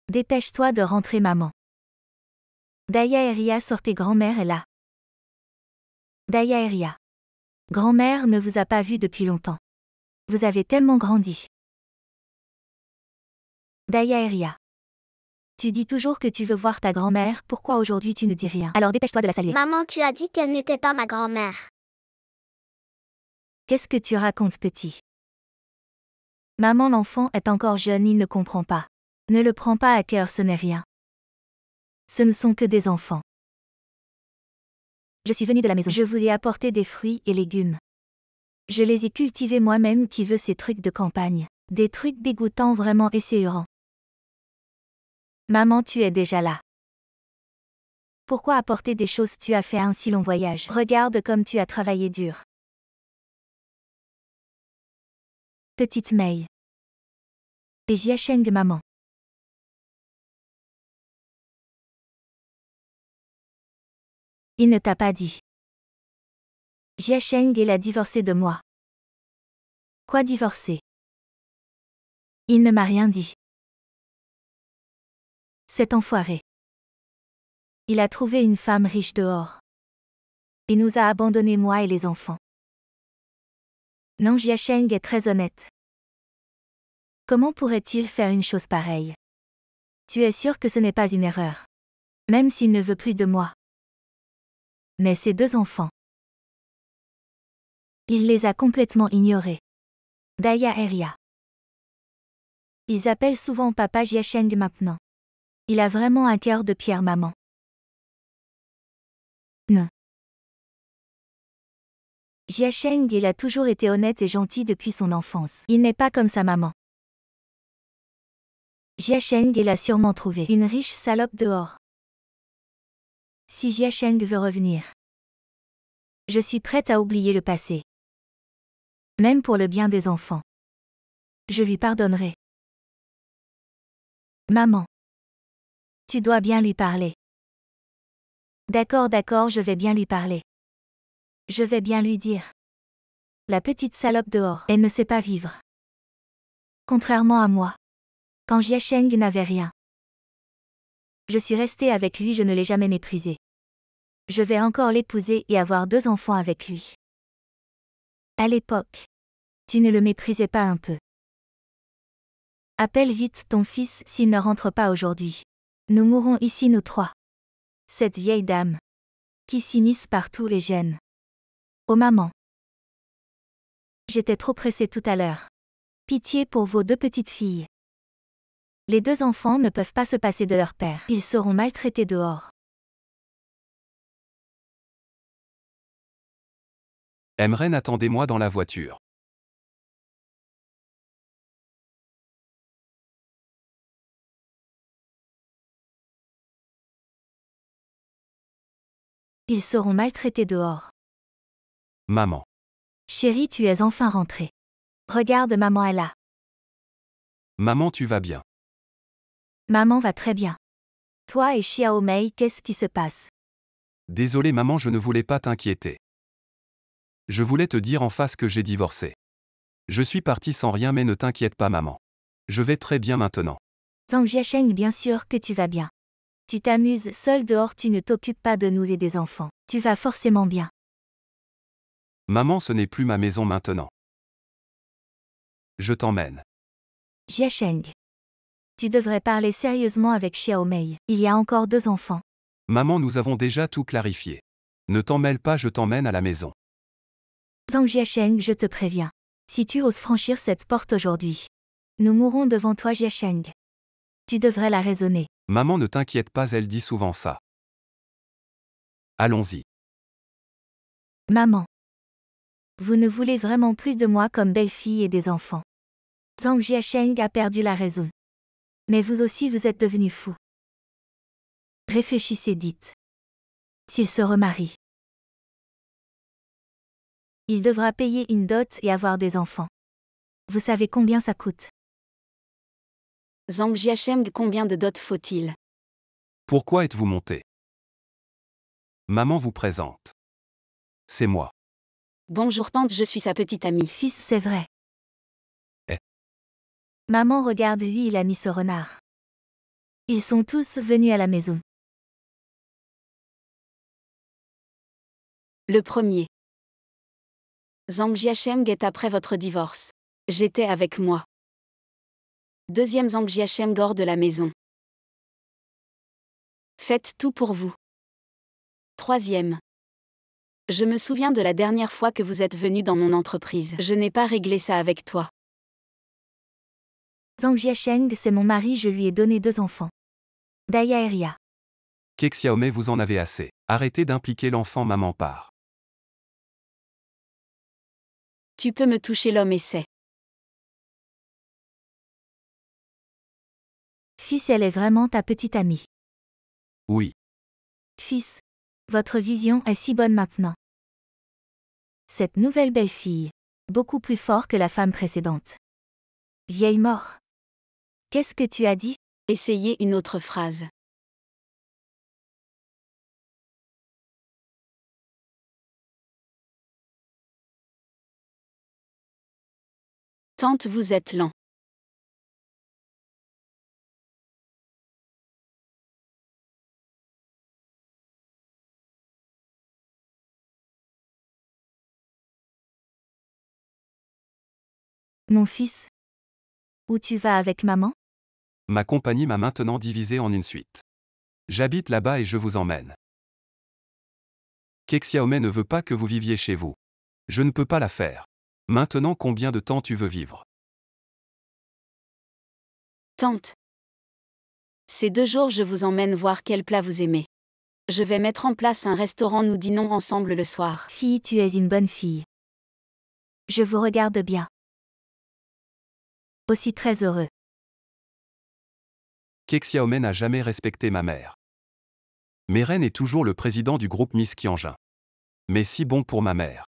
Dépêche-toi de rentrer, maman. Daya et Ria, sortez, grand-mère est là. Daya et Ria. Grand-mère ne vous a pas vu depuis longtemps. Vous avez tellement grandi. Daya et Ria. Tu dis toujours que tu veux voir ta grand-mère, pourquoi aujourd'hui tu ne dis rien? Alors dépêche-toi de la saluer. Maman, tu as dit qu'elle n'était pas ma grand-mère. Qu'est-ce que tu racontes, petit? Maman, l'enfant est encore jeune, il ne comprend pas. Ne le prends pas à cœur, ce n'est rien. Ce ne sont que des enfants. Je suis venue de la maison. Je vous ai apporté des fruits et légumes. Je les ai cultivés moi-même. Qui veut ces trucs de campagne? Des trucs dégoûtants, vraiment esséurants. Maman, tu es déjà là. Pourquoi apporter des choses? Tu as fait un si long voyage. Regarde comme tu as travaillé dur. Petite Mei. Et Jiasheng, maman. Il ne t'a pas dit. Jiasheng, il a divorcé de moi. Quoi, divorcé? Il ne m'a rien dit. Cet enfoiré. Il a trouvé une femme riche dehors. Et nous a abandonnés, moi et les enfants. Non, Jiasheng est très honnête. Comment pourrait-il faire une chose pareille? Tu es sûr que ce n'est pas une erreur? Même s'il ne veut plus de moi. Mais ces deux enfants. Il les a complètement ignorés. Daya et Ria. Ils appellent souvent papa Jiasheng maintenant. Il a vraiment un cœur de pierre, maman. Non. Jiasheng, il a toujours été honnête et gentil depuis son enfance. Il n'est pas comme sa maman. Jiasheng, il a sûrement trouvé une riche salope dehors. Si Jiasheng veut revenir, je suis prête à oublier le passé. Même pour le bien des enfants. Je lui pardonnerai. Maman. Tu dois bien lui parler. D'accord, d'accord, je vais bien lui parler. Je vais bien lui dire. La petite salope dehors, elle ne sait pas vivre. Contrairement à moi. Quand Jiasheng n'avait rien. Je suis restée avec lui, je ne l'ai jamais méprisé. Je vais encore l'épouser et avoir 2 enfants avec lui. À l'époque. Tu ne le méprisais pas un peu. Appelle vite ton fils s'il ne rentre pas aujourd'hui. Nous mourrons ici nous 3. Cette vieille dame. Qui s'immisce par tous les gènes. Oh maman. J'étais trop pressée tout à l'heure. Pitié pour vos 2 petites filles. Les 2 enfants ne peuvent pas se passer de leur père. Ils seront maltraités dehors. Emren, attendez-moi dans la voiture. Ils seront maltraités dehors. Maman. Chérie, tu es enfin rentrée. Regarde, maman est là. Maman, tu vas bien. Maman va très bien. Toi et Xiaomei, qu'est-ce qui se passe? Désolé maman, je ne voulais pas t'inquiéter. Je voulais te dire en face que j'ai divorcé. Je suis parti sans rien, mais ne t'inquiète pas maman. Je vais très bien maintenant. Zhang Jiasheng, bien sûr que tu vas bien. Tu t'amuses seul dehors, tu ne t'occupes pas de nous et des enfants. Tu vas forcément bien. Maman, ce n'est plus ma maison maintenant. Je t'emmène. Jiasheng. Tu devrais parler sérieusement avec Xiaomei. Il y a encore 2 enfants. Maman, nous avons déjà tout clarifié. Ne t'en mêle pas, je t'emmène à la maison. Zhang Jiasheng, je te préviens. Si tu oses franchir cette porte aujourd'hui, nous mourrons devant toi, Jiasheng. Tu devrais la raisonner. Maman, ne t'inquiète pas, elle dit souvent ça. Allons-y. Maman. Vous ne voulez vraiment plus de moi comme belle-fille et des enfants. Zhang Jiasheng a perdu la raison. Mais vous aussi vous êtes devenu fou. Réfléchissez, dites. S'il se remarie, il devra payer une dot et avoir des enfants. Vous savez combien ça coûte? Zhang Jiasheng, combien de dot faut-il? Pourquoi êtes-vous monté? Maman vous présente. C'est moi. Bonjour tante, je suis sa petite amie. Fils, c'est vrai. Eh. Maman, regarde, lui, il a mis ce renard. Ils sont tous venus à la maison. Le premier. Zhang Jiasheng est après votre divorce. J'étais avec moi. Deuxième, Zhang Jiasheng hors de la maison. Faites tout pour vous. Troisième. Je me souviens de la dernière fois que vous êtes venu dans mon entreprise. Je n'ai pas réglé ça avec toi. Zhang Jiasheng, c'est mon mari, je lui ai donné 2 enfants. Daya et Ria. Kexiaomei, vous en avez assez. Arrêtez d'impliquer l'enfant, maman part. Tu peux me toucher, l'homme essaie. Fils, elle est vraiment ta petite amie. Oui. Fils, votre vision est si bonne maintenant. Cette nouvelle belle-fille, beaucoup plus fort que la femme précédente. Vieille mort. Qu'est-ce que tu as dit? Essayez une autre phrase. Tante, vous êtes lent. Mon fils. Où tu vas avec maman? Ma compagnie m'a maintenant divisé en une suite. J'habite là-bas et je vous emmène. Kexiaomei ne veut pas que vous viviez chez vous. Je ne peux pas la faire. Maintenant, combien de temps tu veux vivre? Tante. Ces 2 jours, je vous emmène voir quel plat vous aimez. Je vais mettre en place un restaurant, nous dînons ensemble le soir. Fille, tu es une bonne fille. Je vous regarde bien. Aussi très heureux. Kexiaomei n'a jamais respecté ma mère. Meren est toujours le président du groupe Miss Qianjin. Mais si bon pour ma mère.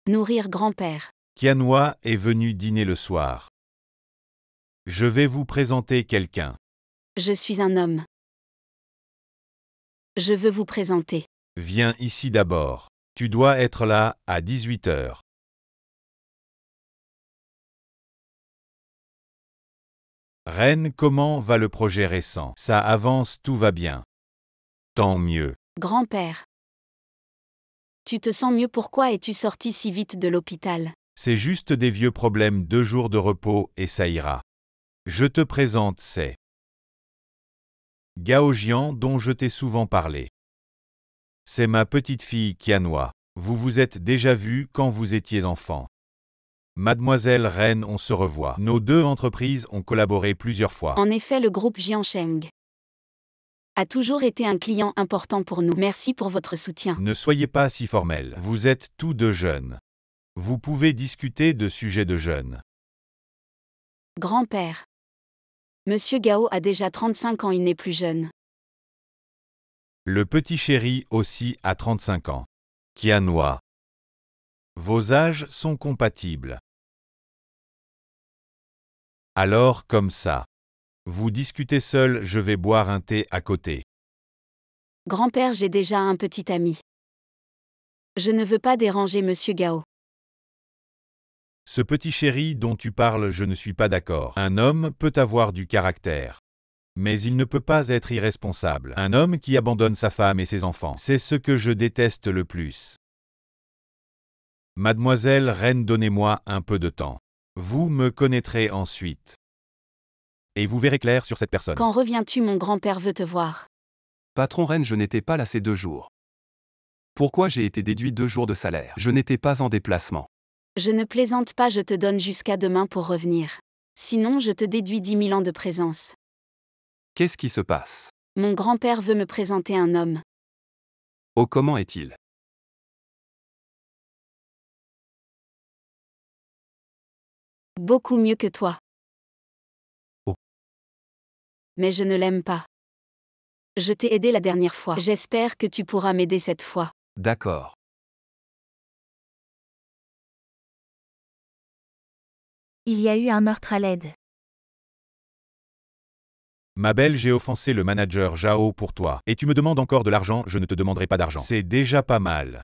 Nourrir grand-père. Qianhua est venu dîner le soir. Je vais vous présenter quelqu'un. Je suis un homme. Je veux vous présenter. Viens ici d'abord. Tu dois être là à 18 heures. Reine, comment va le projet récent? Ça avance, tout va bien. Tant mieux. Grand-père. Tu te sens mieux, pourquoi es-tu sorti si vite de l'hôpital? C'est juste des vieux problèmes, 2 jours de repos et ça ira. Je te présente, c'est Gao Jian dont je t'ai souvent parlé. C'est ma petite fille Qianhua. Vous vous êtes déjà vus quand vous étiez enfant. Mademoiselle Ren, on se revoit. Nos deux entreprises ont collaboré plusieurs fois. En effet, le groupe Jiansheng a toujours été un client important pour nous. Merci pour votre soutien. Ne soyez pas si formels. Vous êtes tous deux jeunes. Vous pouvez discuter de sujets de jeunes. Grand-père. Monsieur Gao a déjà 35 ans, il n'est plus jeune. Le petit chéri aussi a 35 ans. Qianhua. Vos âges sont compatibles. Alors comme ça. Vous discutez seul, je vais boire un thé à côté. Grand-père, j'ai déjà un petit ami. Je ne veux pas déranger Monsieur Gao. Ce petit chéri dont tu parles, je ne suis pas d'accord. Un homme peut avoir du caractère. Mais il ne peut pas être irresponsable. Un homme qui abandonne sa femme et ses enfants, c'est ce que je déteste le plus. Mademoiselle Reine, donnez-moi un peu de temps. Vous me connaîtrez ensuite. Et vous verrez clair sur cette personne. Quand reviens-tu, mon grand-père veut te voir. Patron Reine, je n'étais pas là ces 2 jours. Pourquoi j'ai été déduit 2 jours de salaire? Je n'étais pas en déplacement. Je ne plaisante pas, je te donne jusqu'à demain pour revenir. Sinon, je te déduis 10 000 ans de présence. Qu'est-ce qui se passe? Mon grand-père veut me présenter un homme. Oh, comment est-il? Beaucoup mieux que toi. Oh. Mais je ne l'aime pas. Je t'ai aidé la dernière fois. J'espère que tu pourras m'aider cette fois. D'accord. Il y a eu un meurtre à l'aide. Ma belle, j'ai offensé le manager Zhao pour toi. Et tu me demandes encore de l'argent, je ne te demanderai pas d'argent. C'est déjà pas mal.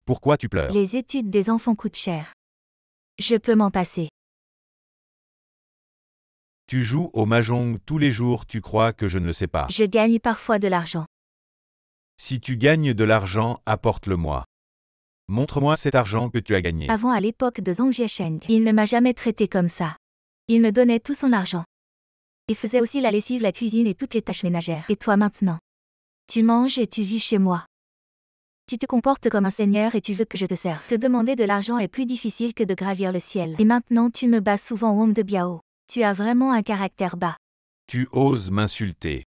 Pourquoi tu pleures? Les études des enfants coûtent cher. Je peux m'en passer. Tu joues au mahjong tous les jours, tu crois que je ne le sais pas. Je gagne parfois de l'argent. Si tu gagnes de l'argent, apporte-le-moi. Montre-moi cet argent que tu as gagné. Avant, à l'époque de Zhang Jiasheng, il ne m'a jamais traité comme ça. Il me donnait tout son argent. Il faisait aussi la lessive, la cuisine et toutes les tâches ménagères. Et toi maintenant? Tu manges et tu vis chez moi. Tu te comportes comme un seigneur et tu veux que je te serve. Te demander de l'argent est plus difficile que de gravir le ciel. Et maintenant tu me bats souvent, Wang de Biao. Tu as vraiment un caractère bas. Tu oses m'insulter.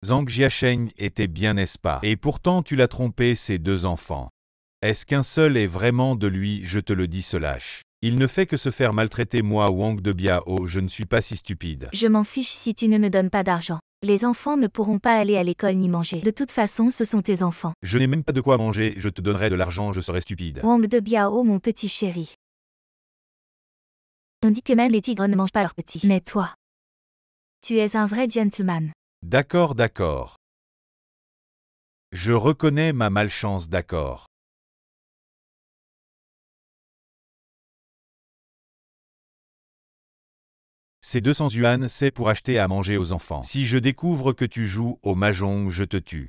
Zhang Jiasheng était bien, n'est-ce pas? Et pourtant tu l'as trompé, ses 2 enfants. Est-ce qu'un seul est vraiment de lui? Je te le dis, ce lâche. Il ne fait que se faire maltraiter. Moi, Wang de Biao, je ne suis pas si stupide. Je m'en fiche si tu ne me donnes pas d'argent. Les enfants ne pourront pas aller à l'école ni manger. De toute façon, ce sont tes enfants. Je n'ai même pas de quoi manger, je te donnerai de l'argent, je serai stupide. Wang de Biao, mon petit chéri. On dit que même les tigres ne mangent pas leurs petits. Mais toi, tu es un vrai gentleman. D'accord, d'accord. Je reconnais ma malchance, d'accord. Ces 200 yuan, c'est pour acheter à manger aux enfants. Si je découvre que tu joues au mahjong, je te tue.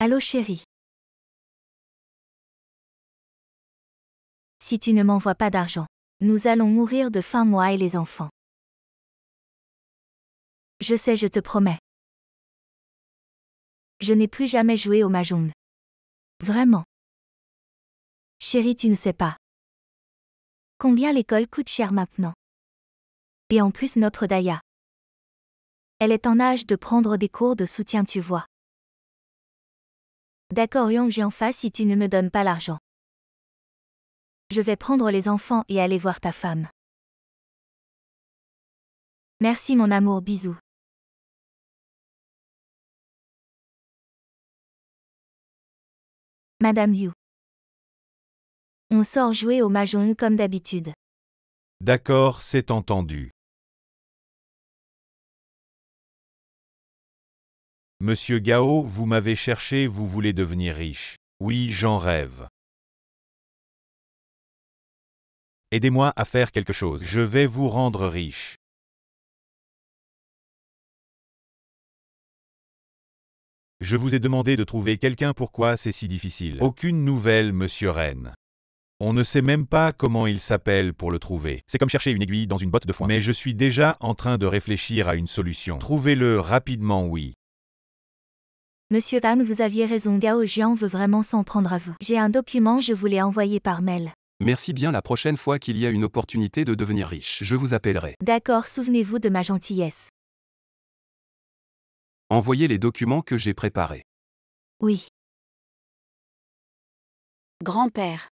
Allô chérie. Si tu ne m'envoies pas d'argent, nous allons mourir de faim, moi et les enfants. Je sais, je te promets. Je n'ai plus jamais joué au mahjong. Vraiment. Chérie, tu ne sais pas combien l'école coûte cher maintenant. Et en plus notre Daya. Elle est en âge de prendre des cours de soutien, tu vois. D'accord, Yang Jianfa, si tu ne me donnes pas l'argent. Je vais prendre les enfants et aller voir ta femme. Merci mon amour, bisous. Madame Yu. On sort jouer au mahjong comme d'habitude. D'accord, c'est entendu. Monsieur Gao, vous m'avez cherché, vous voulez devenir riche. Oui, j'en rêve. Aidez-moi à faire quelque chose. Je vais vous rendre riche. Je vous ai demandé de trouver quelqu'un, pourquoi c'est si difficile? Aucune nouvelle, monsieur Ren. On ne sait même pas comment il s'appelle pour le trouver. C'est comme chercher une aiguille dans une botte de foin. Mais je suis déjà en train de réfléchir à une solution. Trouvez-le rapidement, oui. Monsieur Tan, vous aviez raison, Gao Jian veut vraiment s'en prendre à vous. J'ai un document, je vous l'ai envoyé par mail. Merci bien, la prochaine fois qu'il y a une opportunité de devenir riche, je vous appellerai. D'accord, souvenez-vous de ma gentillesse. Envoyez les documents que j'ai préparés. Oui. Grand-père.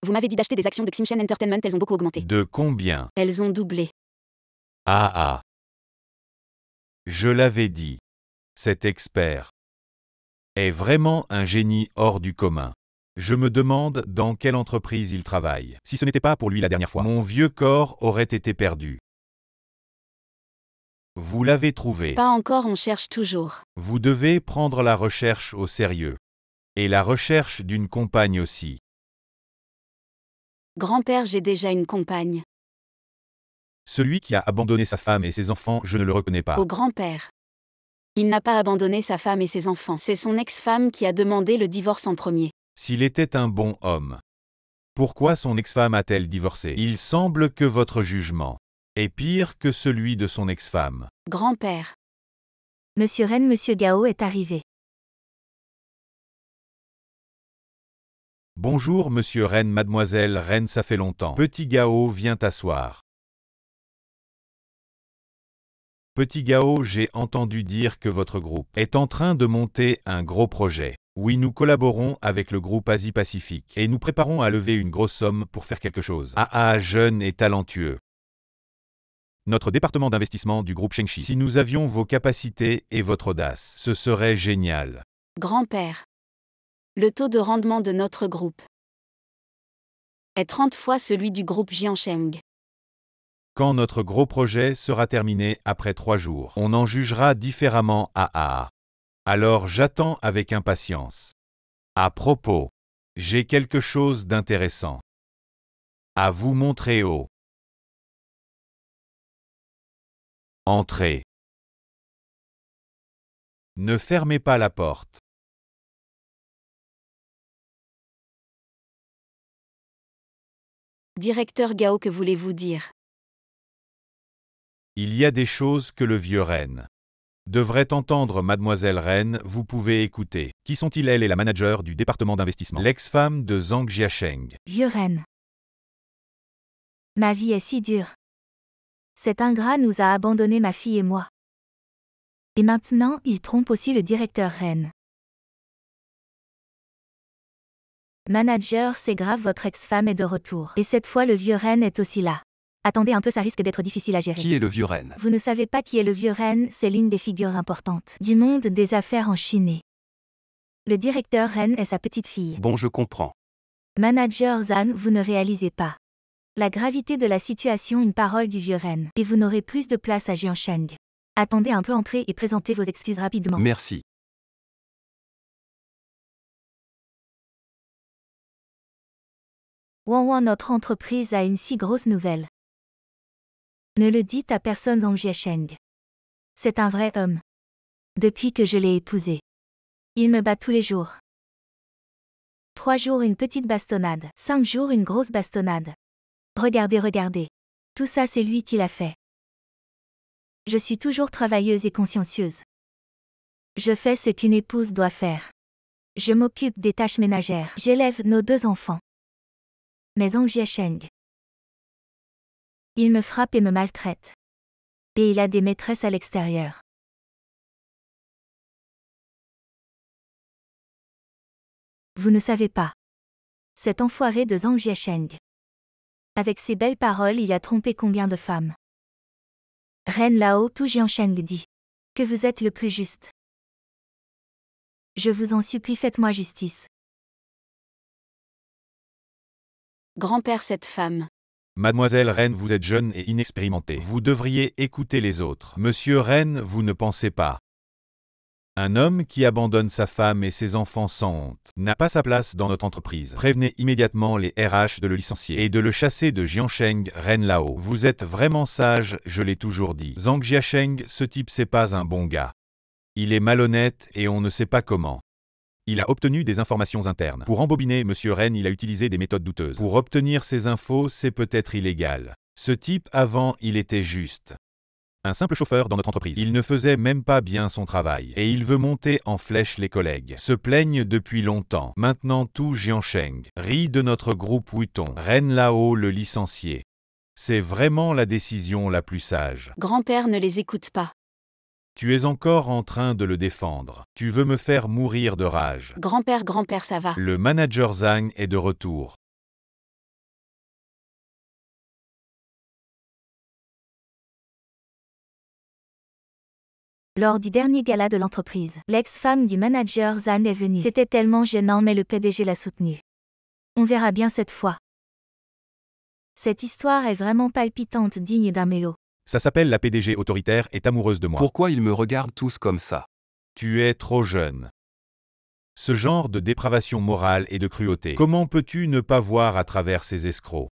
Vous m'avez dit d'acheter des actions de Xinchen Entertainment, elles ont beaucoup augmenté. De combien? Elles ont doublé. Ah. Je l'avais dit. Cet expert est vraiment un génie hors du commun. Je me demande dans quelle entreprise il travaille. Si ce n'était pas pour lui la dernière fois, mon vieux corps aurait été perdu. Vous l'avez trouvé. Pas encore, on cherche toujours. Vous devez prendre la recherche au sérieux. Et la recherche d'une compagne aussi. Grand-père, j'ai déjà une compagne. Celui qui a abandonné sa femme et ses enfants, je ne le reconnais pas. Au grand-père. Il n'a pas abandonné sa femme et ses enfants. C'est son ex-femme qui a demandé le divorce en premier. S'il était un bon homme, pourquoi son ex-femme a-t-elle divorcé? Il semble que votre jugement est pire que celui de son ex-femme. Grand-père. Monsieur Ren, Monsieur Gao est arrivé. Bonjour Monsieur Ren, Mademoiselle Ren, ça fait longtemps. Petit Gao, viens t'asseoir. Petit Gao, j'ai entendu dire que votre groupe est en train de monter un gros projet. Oui, nous collaborons avec le groupe Asie-Pacifique et nous préparons à lever une grosse somme pour faire quelque chose. Jeune et talentueux. Notre département d'investissement du groupe Shengxi. Si nous avions vos capacités et votre audace, ce serait génial. Grand-père. Le taux de rendement de notre groupe est 30 fois celui du groupe Jiansheng. Quand notre gros projet sera terminé après 3 jours, on en jugera différemment. Alors j'attends avec impatience. À propos, j'ai quelque chose d'intéressant à vous montrer. Entrez. Ne fermez pas la porte. Directeur Gao, que voulez-vous dire? Il y a des choses que le vieux Ren devrait entendre. Mademoiselle Ren, vous pouvez écouter. Qui sont-ils? Elle est la manager du département d'investissement. L'ex-femme de Zhang Jiasheng. Vieux Ren. Ma vie est si dure. Cet ingrat nous a abandonnés, ma fille et moi. Et maintenant, il trompe aussi le directeur Ren. Manager, c'est grave, votre ex-femme est de retour. Et cette fois, le vieux Ren est aussi là. Attendez un peu, ça risque d'être difficile à gérer. Qui est le vieux Ren? Vous ne savez pas qui est le vieux Ren, c'est l'une des figures importantes du monde des affaires en Chine. Le directeur Ren est sa petite fille. Bon, je comprends. Manager Zhan, vous ne réalisez pas la gravité de la situation, une parole du vieux Ren. Et vous n'aurez plus de place à Jiansheng. Attendez un peu, entrez et présentez vos excuses rapidement. Merci. Wang, notre entreprise a une si grosse nouvelle. Ne le dites à personne, Zhang Jiasheng. C'est un vrai homme. Depuis que je l'ai épousé. Il me bat tous les jours. 3 jours une petite bastonnade. 5 jours une grosse bastonnade. Regardez. Tout ça, c'est lui qui l'a fait. Je suis toujours travailleuse et consciencieuse. Je fais ce qu'une épouse doit faire. Je m'occupe des tâches ménagères. J'élève nos 2 enfants. Mais Zhang Jiasheng. Il me frappe et me maltraite. Et il a des maîtresses à l'extérieur. Vous ne savez pas. Cet enfoiré de Zhang Jiasheng. Avec ses belles paroles, il a trompé combien de femmes. Ren Lao, tout Jiansheng dit. Que vous êtes le plus juste. Je vous en supplie, faites-moi justice. Grand-père, cette femme. Mademoiselle Ren, vous êtes jeune et inexpérimentée. Vous devriez écouter les autres. Monsieur Ren, vous ne pensez pas. Un homme qui abandonne sa femme et ses enfants sans honte n'a pas sa place dans notre entreprise. Prévenez immédiatement les RH de le licencier et de le chasser de Jiansheng, Ren Lao. Vous êtes vraiment sage, je l'ai toujours dit. Zhang Jiasheng, ce type c'est pas un bon gars. Il est malhonnête et on ne sait pas comment. Il a obtenu des informations internes. Pour embobiner Monsieur Ren, il a utilisé des méthodes douteuses. Pour obtenir ces infos, c'est peut-être illégal. Ce type, avant, il était juste un simple chauffeur dans notre entreprise. Il ne faisait même pas bien son travail. Et il veut monter en flèche les collègues. Se plaignent depuis longtemps. Maintenant tout Jiansheng rit de notre groupe Wuton. Ren Lao le licencié. C'est vraiment la décision la plus sage. Grand-père, ne les écoute pas. Tu es encore en train de le défendre. Tu veux me faire mourir de rage. Grand-père, ça va. Le manager Zhang est de retour. Lors du dernier gala de l'entreprise, l'ex-femme du manager Zhan est venue. C'était tellement gênant mais le PDG l'a soutenue. On verra bien cette fois. Cette histoire est vraiment palpitante, digne d'un mélo. Ça s'appelle la PDG autoritaire est amoureuse de moi. Pourquoi ils me regardent tous comme ça? Tu es trop jeune. Ce genre de dépravation morale et de cruauté. Comment peux-tu ne pas voir à travers ces escrocs?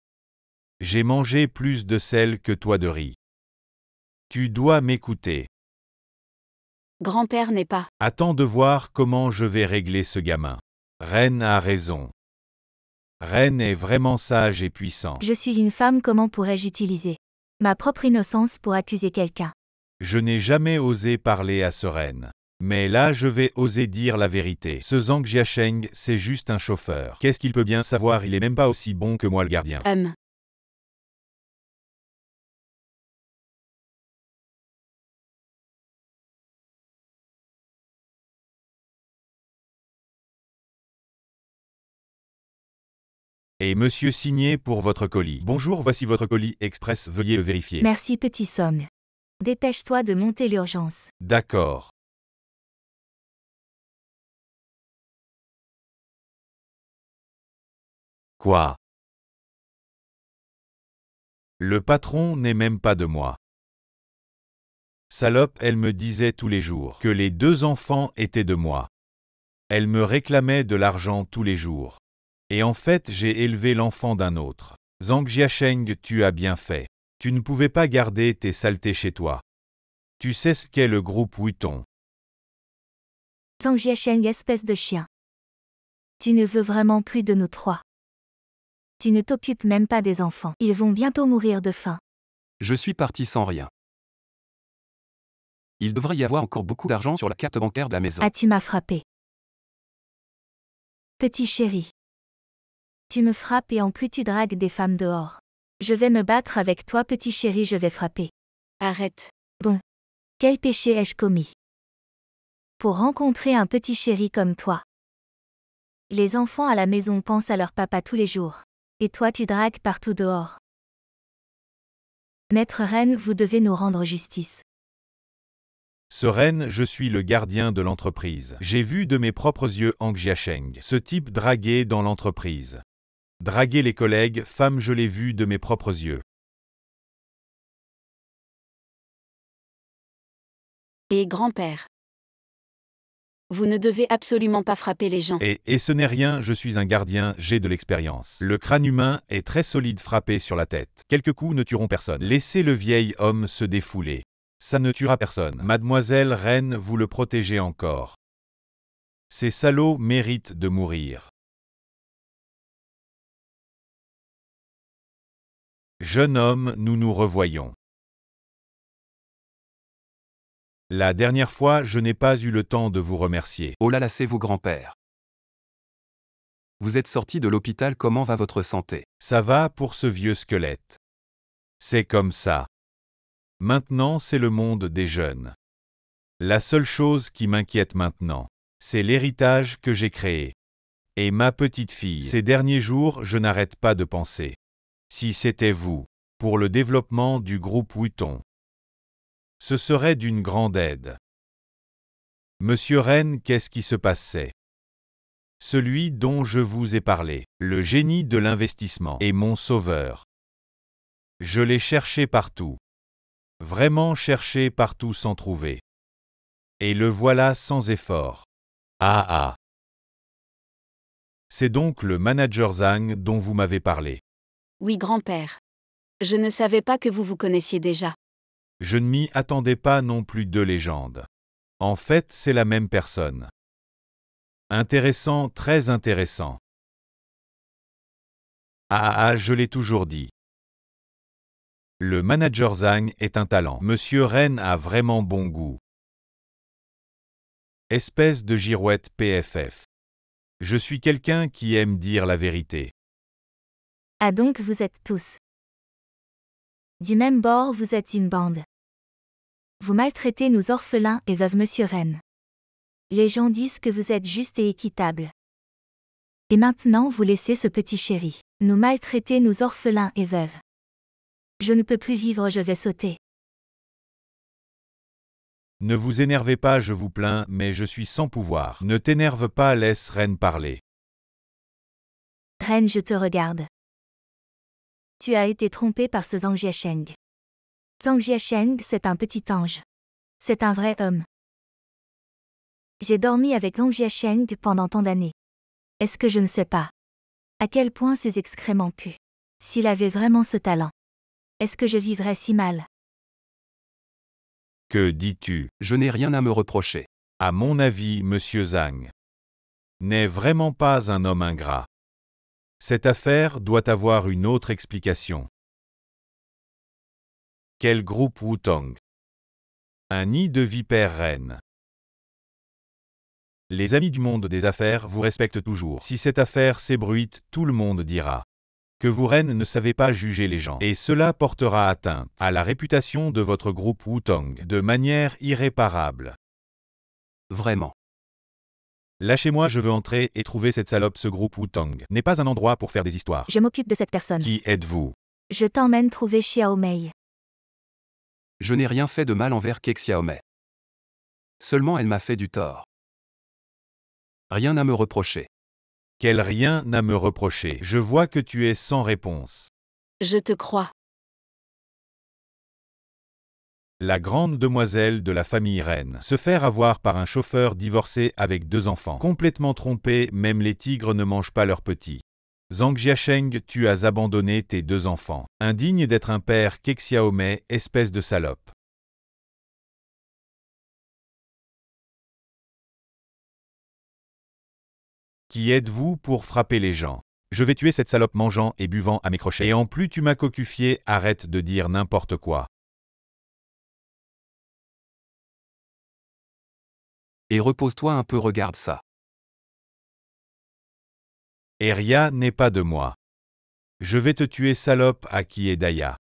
J'ai mangé plus de sel que toi de riz. Tu dois m'écouter. Grand-père n'est pas. Attends de voir comment je vais régler ce gamin. Ren a raison. Ren est vraiment sage et puissant. Je suis une femme, comment pourrais-je utiliser ma propre innocence pour accuser quelqu'un? Je n'ai jamais osé parler à ce Ren. Mais là je vais oser dire la vérité. Ce Zhang Jiasheng, c'est juste un chauffeur. Qu'est-ce qu'il peut bien savoir? Il est même pas aussi bon que moi le gardien. Et monsieur signé pour votre colis. Bonjour, voici votre colis express, veuillez le vérifier. Merci petit Song. Dépêche-toi de monter l'urgence. D'accord. Quoi? Le patron n'est même pas de moi. Salope, elle me disait tous les jours que les 2 enfants étaient de moi. Elle me réclamait de l'argent tous les jours. Et en fait, j'ai élevé l'enfant d'un autre. Zhang Jiasheng, tu as bien fait. Tu ne pouvais pas garder tes saletés chez toi. Tu sais ce qu'est le groupe Wuton. Zhang Jiasheng, espèce de chien. Tu ne veux vraiment plus de nous 3. Tu ne t'occupes même pas des enfants. Ils vont bientôt mourir de faim. Je suis parti sans rien. Il devrait y avoir encore beaucoup d'argent sur la carte bancaire de la maison. Ah, tu m'as frappé. Petit chéri. Tu me frappes et en plus tu dragues des femmes dehors. Je vais me battre avec toi petit chéri, je vais frapper. Arrête. Bon. Quel péché ai-je commis pour rencontrer un petit chéri comme toi? Les enfants à la maison pensent à leur papa tous les jours. Et toi tu dragues partout dehors. Maître Ren, vous devez nous rendre justice. Ce Ren, je suis le gardien de l'entreprise. J'ai vu de mes propres yeux Zhang Jiasheng, ce type draguer dans l'entreprise. Draguer les collègues, femmes, je l'ai vu de mes propres yeux. Et grand-père. Vous ne devez absolument pas frapper les gens. Et ce n'est rien, je suis un gardien, j'ai de l'expérience. Le crâne humain est très solide, frappé sur la tête. Quelques coups ne tueront personne. Laissez le vieil homme se défouler. Ça ne tuera personne. Mademoiselle Ren, vous le protégez encore. Ces salauds méritent de mourir. Jeune homme, nous nous revoyons. La dernière fois, je n'ai pas eu le temps de vous remercier. Oh là là, c'est vous grand-père. Vous êtes sorti de l'hôpital, comment va votre santé? Ça va pour ce vieux squelette. C'est comme ça. Maintenant, c'est le monde des jeunes. La seule chose qui m'inquiète maintenant, c'est l'héritage que j'ai créé. Et ma petite fille. Ces derniers jours, je n'arrête pas de penser. Si c'était vous, pour le développement du groupe Wuton, ce serait d'une grande aide. Monsieur Ren, qu'est-ce qui se passait? Celui dont je vous ai parlé, le génie de l'investissement, est mon sauveur. Je l'ai cherché partout. Vraiment cherché partout sans trouver. Et le voilà sans effort. Ah ah. C'est donc le manager Zhang dont vous m'avez parlé. Oui, grand-père. Je ne savais pas que vous vous connaissiez déjà. Je ne m'y attendais pas non plus, deux légendes. En fait, c'est la même personne. Intéressant, très intéressant. Je l'ai toujours dit. Le manager Zhang est un talent. Monsieur Ren a vraiment bon goût. Espèce de girouette PFF. Je suis quelqu'un qui aime dire la vérité. Ah donc vous êtes tous du même bord, vous êtes une bande. Vous maltraitez nos orphelins et veuves, monsieur Ren. Les gens disent que vous êtes juste et équitable. Et maintenant vous laissez ce petit chéri nous maltraiter, nos orphelins et veuves. Je ne peux plus vivre, je vais sauter. Ne vous énervez pas, je vous plains, mais je suis sans pouvoir. Ne t'énerve pas, laisse Ren parler. Ren, je te regarde. Tu as été trompé par ce Zhang Jiasheng. Zhang Jiasheng, c'est un petit ange. C'est un vrai homme. J'ai dormi avec Zhang Jiasheng pendant tant d'années. Est-ce que je ne sais pas à quel point ces excréments puent? S'il avait vraiment ce talent, est-ce que je vivrais si mal? Que dis-tu? Je n'ai rien à me reprocher. À mon avis, monsieur Zhang n'est vraiment pas un homme ingrat. Cette affaire doit avoir une autre explication. Quel groupe Wutong? Un nid de vipères reines. Les amis du monde des affaires vous respectent toujours. Si cette affaire s'ébruite, tout le monde dira que vous, Ren, ne savez pas juger les gens. Et cela portera atteinte à la réputation de votre groupe Wutong de manière irréparable. Vraiment. Lâchez-moi, je veux entrer et trouver cette salope. Ce groupe Wutong n'est pas un endroit pour faire des histoires. Je m'occupe de cette personne. Qui êtes-vous? Je t'emmène trouver Xiao Mei. Je n'ai rien fait de mal envers Ke Xiaomei. Seulement elle m'a fait du tort. Rien à me reprocher. Quel rien à me reprocher? Je vois que tu es sans réponse. Je te crois. La grande demoiselle de la famille Ren se faire avoir par un chauffeur divorcé avec 2 enfants. Complètement trompé, même les tigres ne mangent pas leurs petits. Zhang Jiasheng, tu as abandonné tes 2 enfants. Indigne d'être un père, Ke Xiaomei, espèce de salope. Qui êtes-vous pour frapper les gens? Je vais tuer cette salope mangeant et buvant à mes crochets. Et en plus tu m'as cocufié, arrête de dire n'importe quoi. Et repose-toi un peu, regarde ça. Eria n'est pas de moi. Je vais te tuer, salope, à qui est Daya.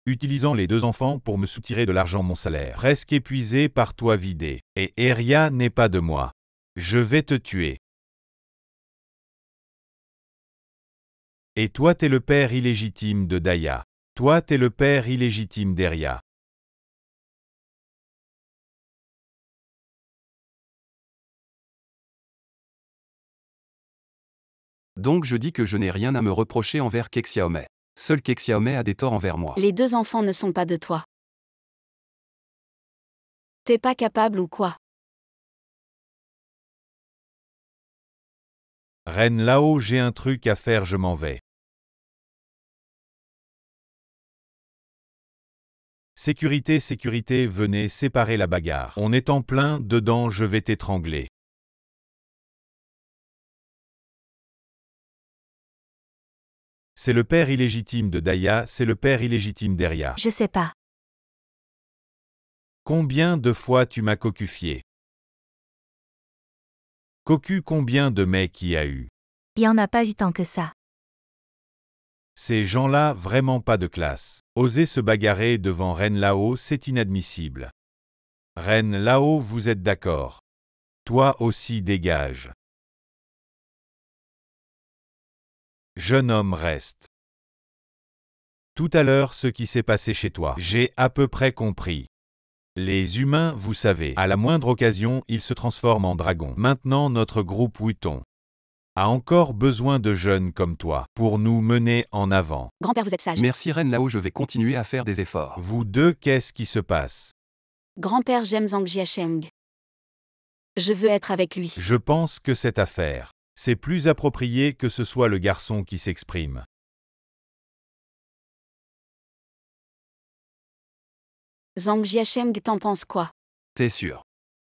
Utilisant les 2 enfants pour me soutirer de l'argent, mon salaire. Presque épuisé par toi, vidé. Et Eria n'est pas de moi. Je vais te tuer. Et toi t'es le père illégitime de Daya. Toi t'es le père illégitime d'Eria. Donc je dis que je n'ai rien à me reprocher envers Ke Xiaomei. Seul Ke Xiaomei a des torts envers moi. Les 2 enfants ne sont pas de toi. T'es pas capable ou quoi? Ren Lao, j'ai un truc à faire, je m'en vais. Sécurité, sécurité, venez séparer la bagarre. On est en plein dedans, je vais t'étrangler. C'est le père illégitime de Daya, c'est le père illégitime d'Eria. Je sais pas. Combien de fois tu m'as cocufié? Cocu, combien de mecs y a eu? Il y en a pas eu tant que ça. Ces gens-là, vraiment pas de classe. Oser se bagarrer devant Ren Lao, c'est inadmissible. Ren Lao, vous êtes d'accord? Toi aussi dégage. Jeune homme, reste. Tout à l'heure, ce qui s'est passé chez toi, j'ai à peu près compris. Les humains, vous savez, à la moindre occasion, ils se transforment en dragons. Maintenant, notre groupe Wutong a encore besoin de jeunes comme toi pour nous mener en avant. Grand-père, vous êtes sage. Merci reine Lao, je vais continuer à faire des efforts. Vous deux, qu'est-ce qui se passe? Grand-père, j'aime Zhang Jiasheng. Je veux être avec lui. Je pense que cette affaire, c'est plus approprié que ce soit le garçon qui s'exprime. Zhang Jiasheng, t'en penses quoi? T'es sûr?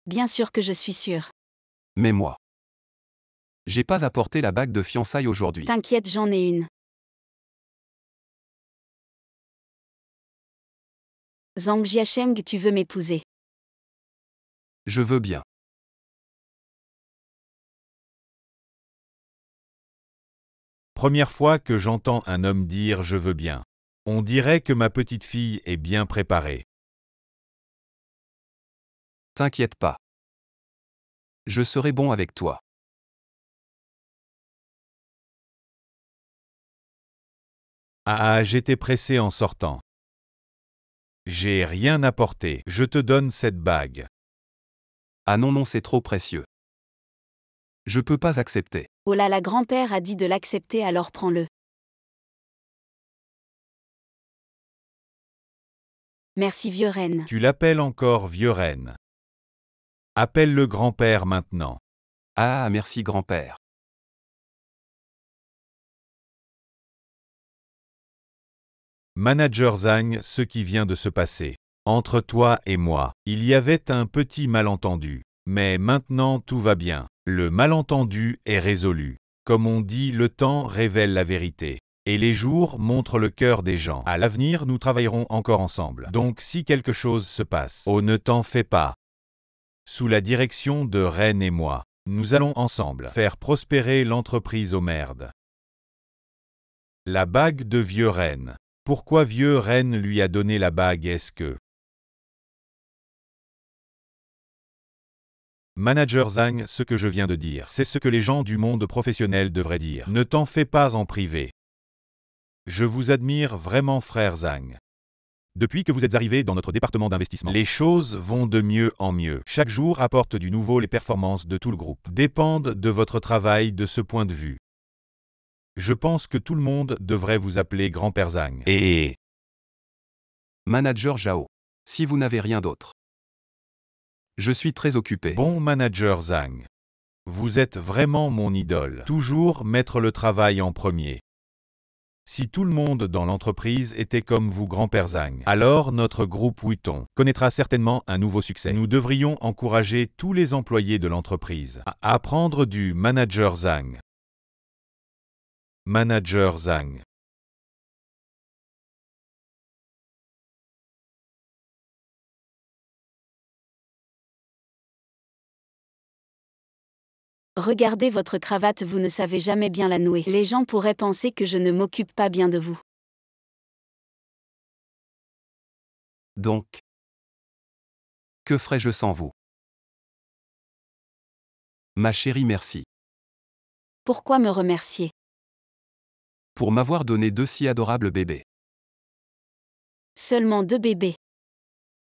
Bien sûr que je suis sûre. Mais moi. J'ai pas apporté la bague de fiançailles aujourd'hui. T'inquiète, j'en ai une. Zhang Jiasheng, tu veux m'épouser? Je veux bien. Première fois que j'entends un homme dire « je veux bien ». On dirait que ma petite fille est bien préparée. T'inquiète pas. Je serai bon avec toi. Ah, j'étais pressé en sortant. J'ai rien apporté, je te donne cette bague. Ah non non, c'est trop précieux. Je peux pas accepter. Oh là là, grand-père a dit de l'accepter, alors prends-le. Merci, vieux reine. Tu l'appelles encore vieux reine. Appelle le grand-père maintenant. Ah merci grand-père. Manager Zhang, ce qui vient de se passer. Entre toi et moi, il y avait un petit malentendu. Mais maintenant tout va bien. Le malentendu est résolu. Comme on dit, le temps révèle la vérité. Et les jours montrent le cœur des gens. À l'avenir, nous travaillerons encore ensemble. Donc si quelque chose se passe, oh ne t'en fais pas. Sous la direction de Reine et moi, nous allons ensemble faire prospérer l'entreprise aux merdes. La bague de vieux reine. Pourquoi vieux reine lui a donné la bague? Est-ce que Manager Zhang, ce que je viens de dire, c'est ce que les gens du monde professionnel devraient dire. Ne t'en fais pas en privé. Je vous admire vraiment, frère Zhang. Depuis que vous êtes arrivé dans notre département d'investissement, les choses vont de mieux en mieux. Chaque jour apporte du nouveau. Les performances de tout le groupe dépendent de votre travail de ce point de vue. Je pense que tout le monde devrait vous appeler grand-père Zhang. Et Manager Zhao. Si vous n'avez rien d'autre. Je suis très occupé. bon manager Zhang. Vous êtes vraiment mon idole. Toujours mettre le travail en premier. Si tout le monde dans l'entreprise était comme vous, grand-père Zhang, alors notre groupe Wutong connaîtra certainement un nouveau succès. Nous devrions encourager tous les employés de l'entreprise à apprendre du manager Zhang. Manager Zhang. Regardez votre cravate, vous ne savez jamais bien la nouer. Les gens pourraient penser que je ne m'occupe pas bien de vous. Donc, que ferais-je sans vous? Ma chérie, merci. Pourquoi me remercier? Pour m'avoir donné 2 si adorables bébés. Seulement 2 bébés.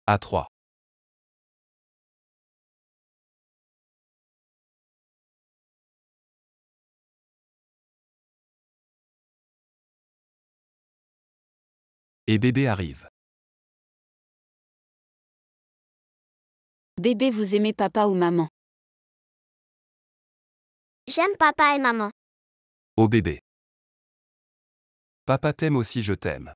À 3. Et bébé arrive. Bébé, vous aimez papa ou maman? J'aime papa et maman. Oh bébé. Papa t'aime aussi, je t'aime.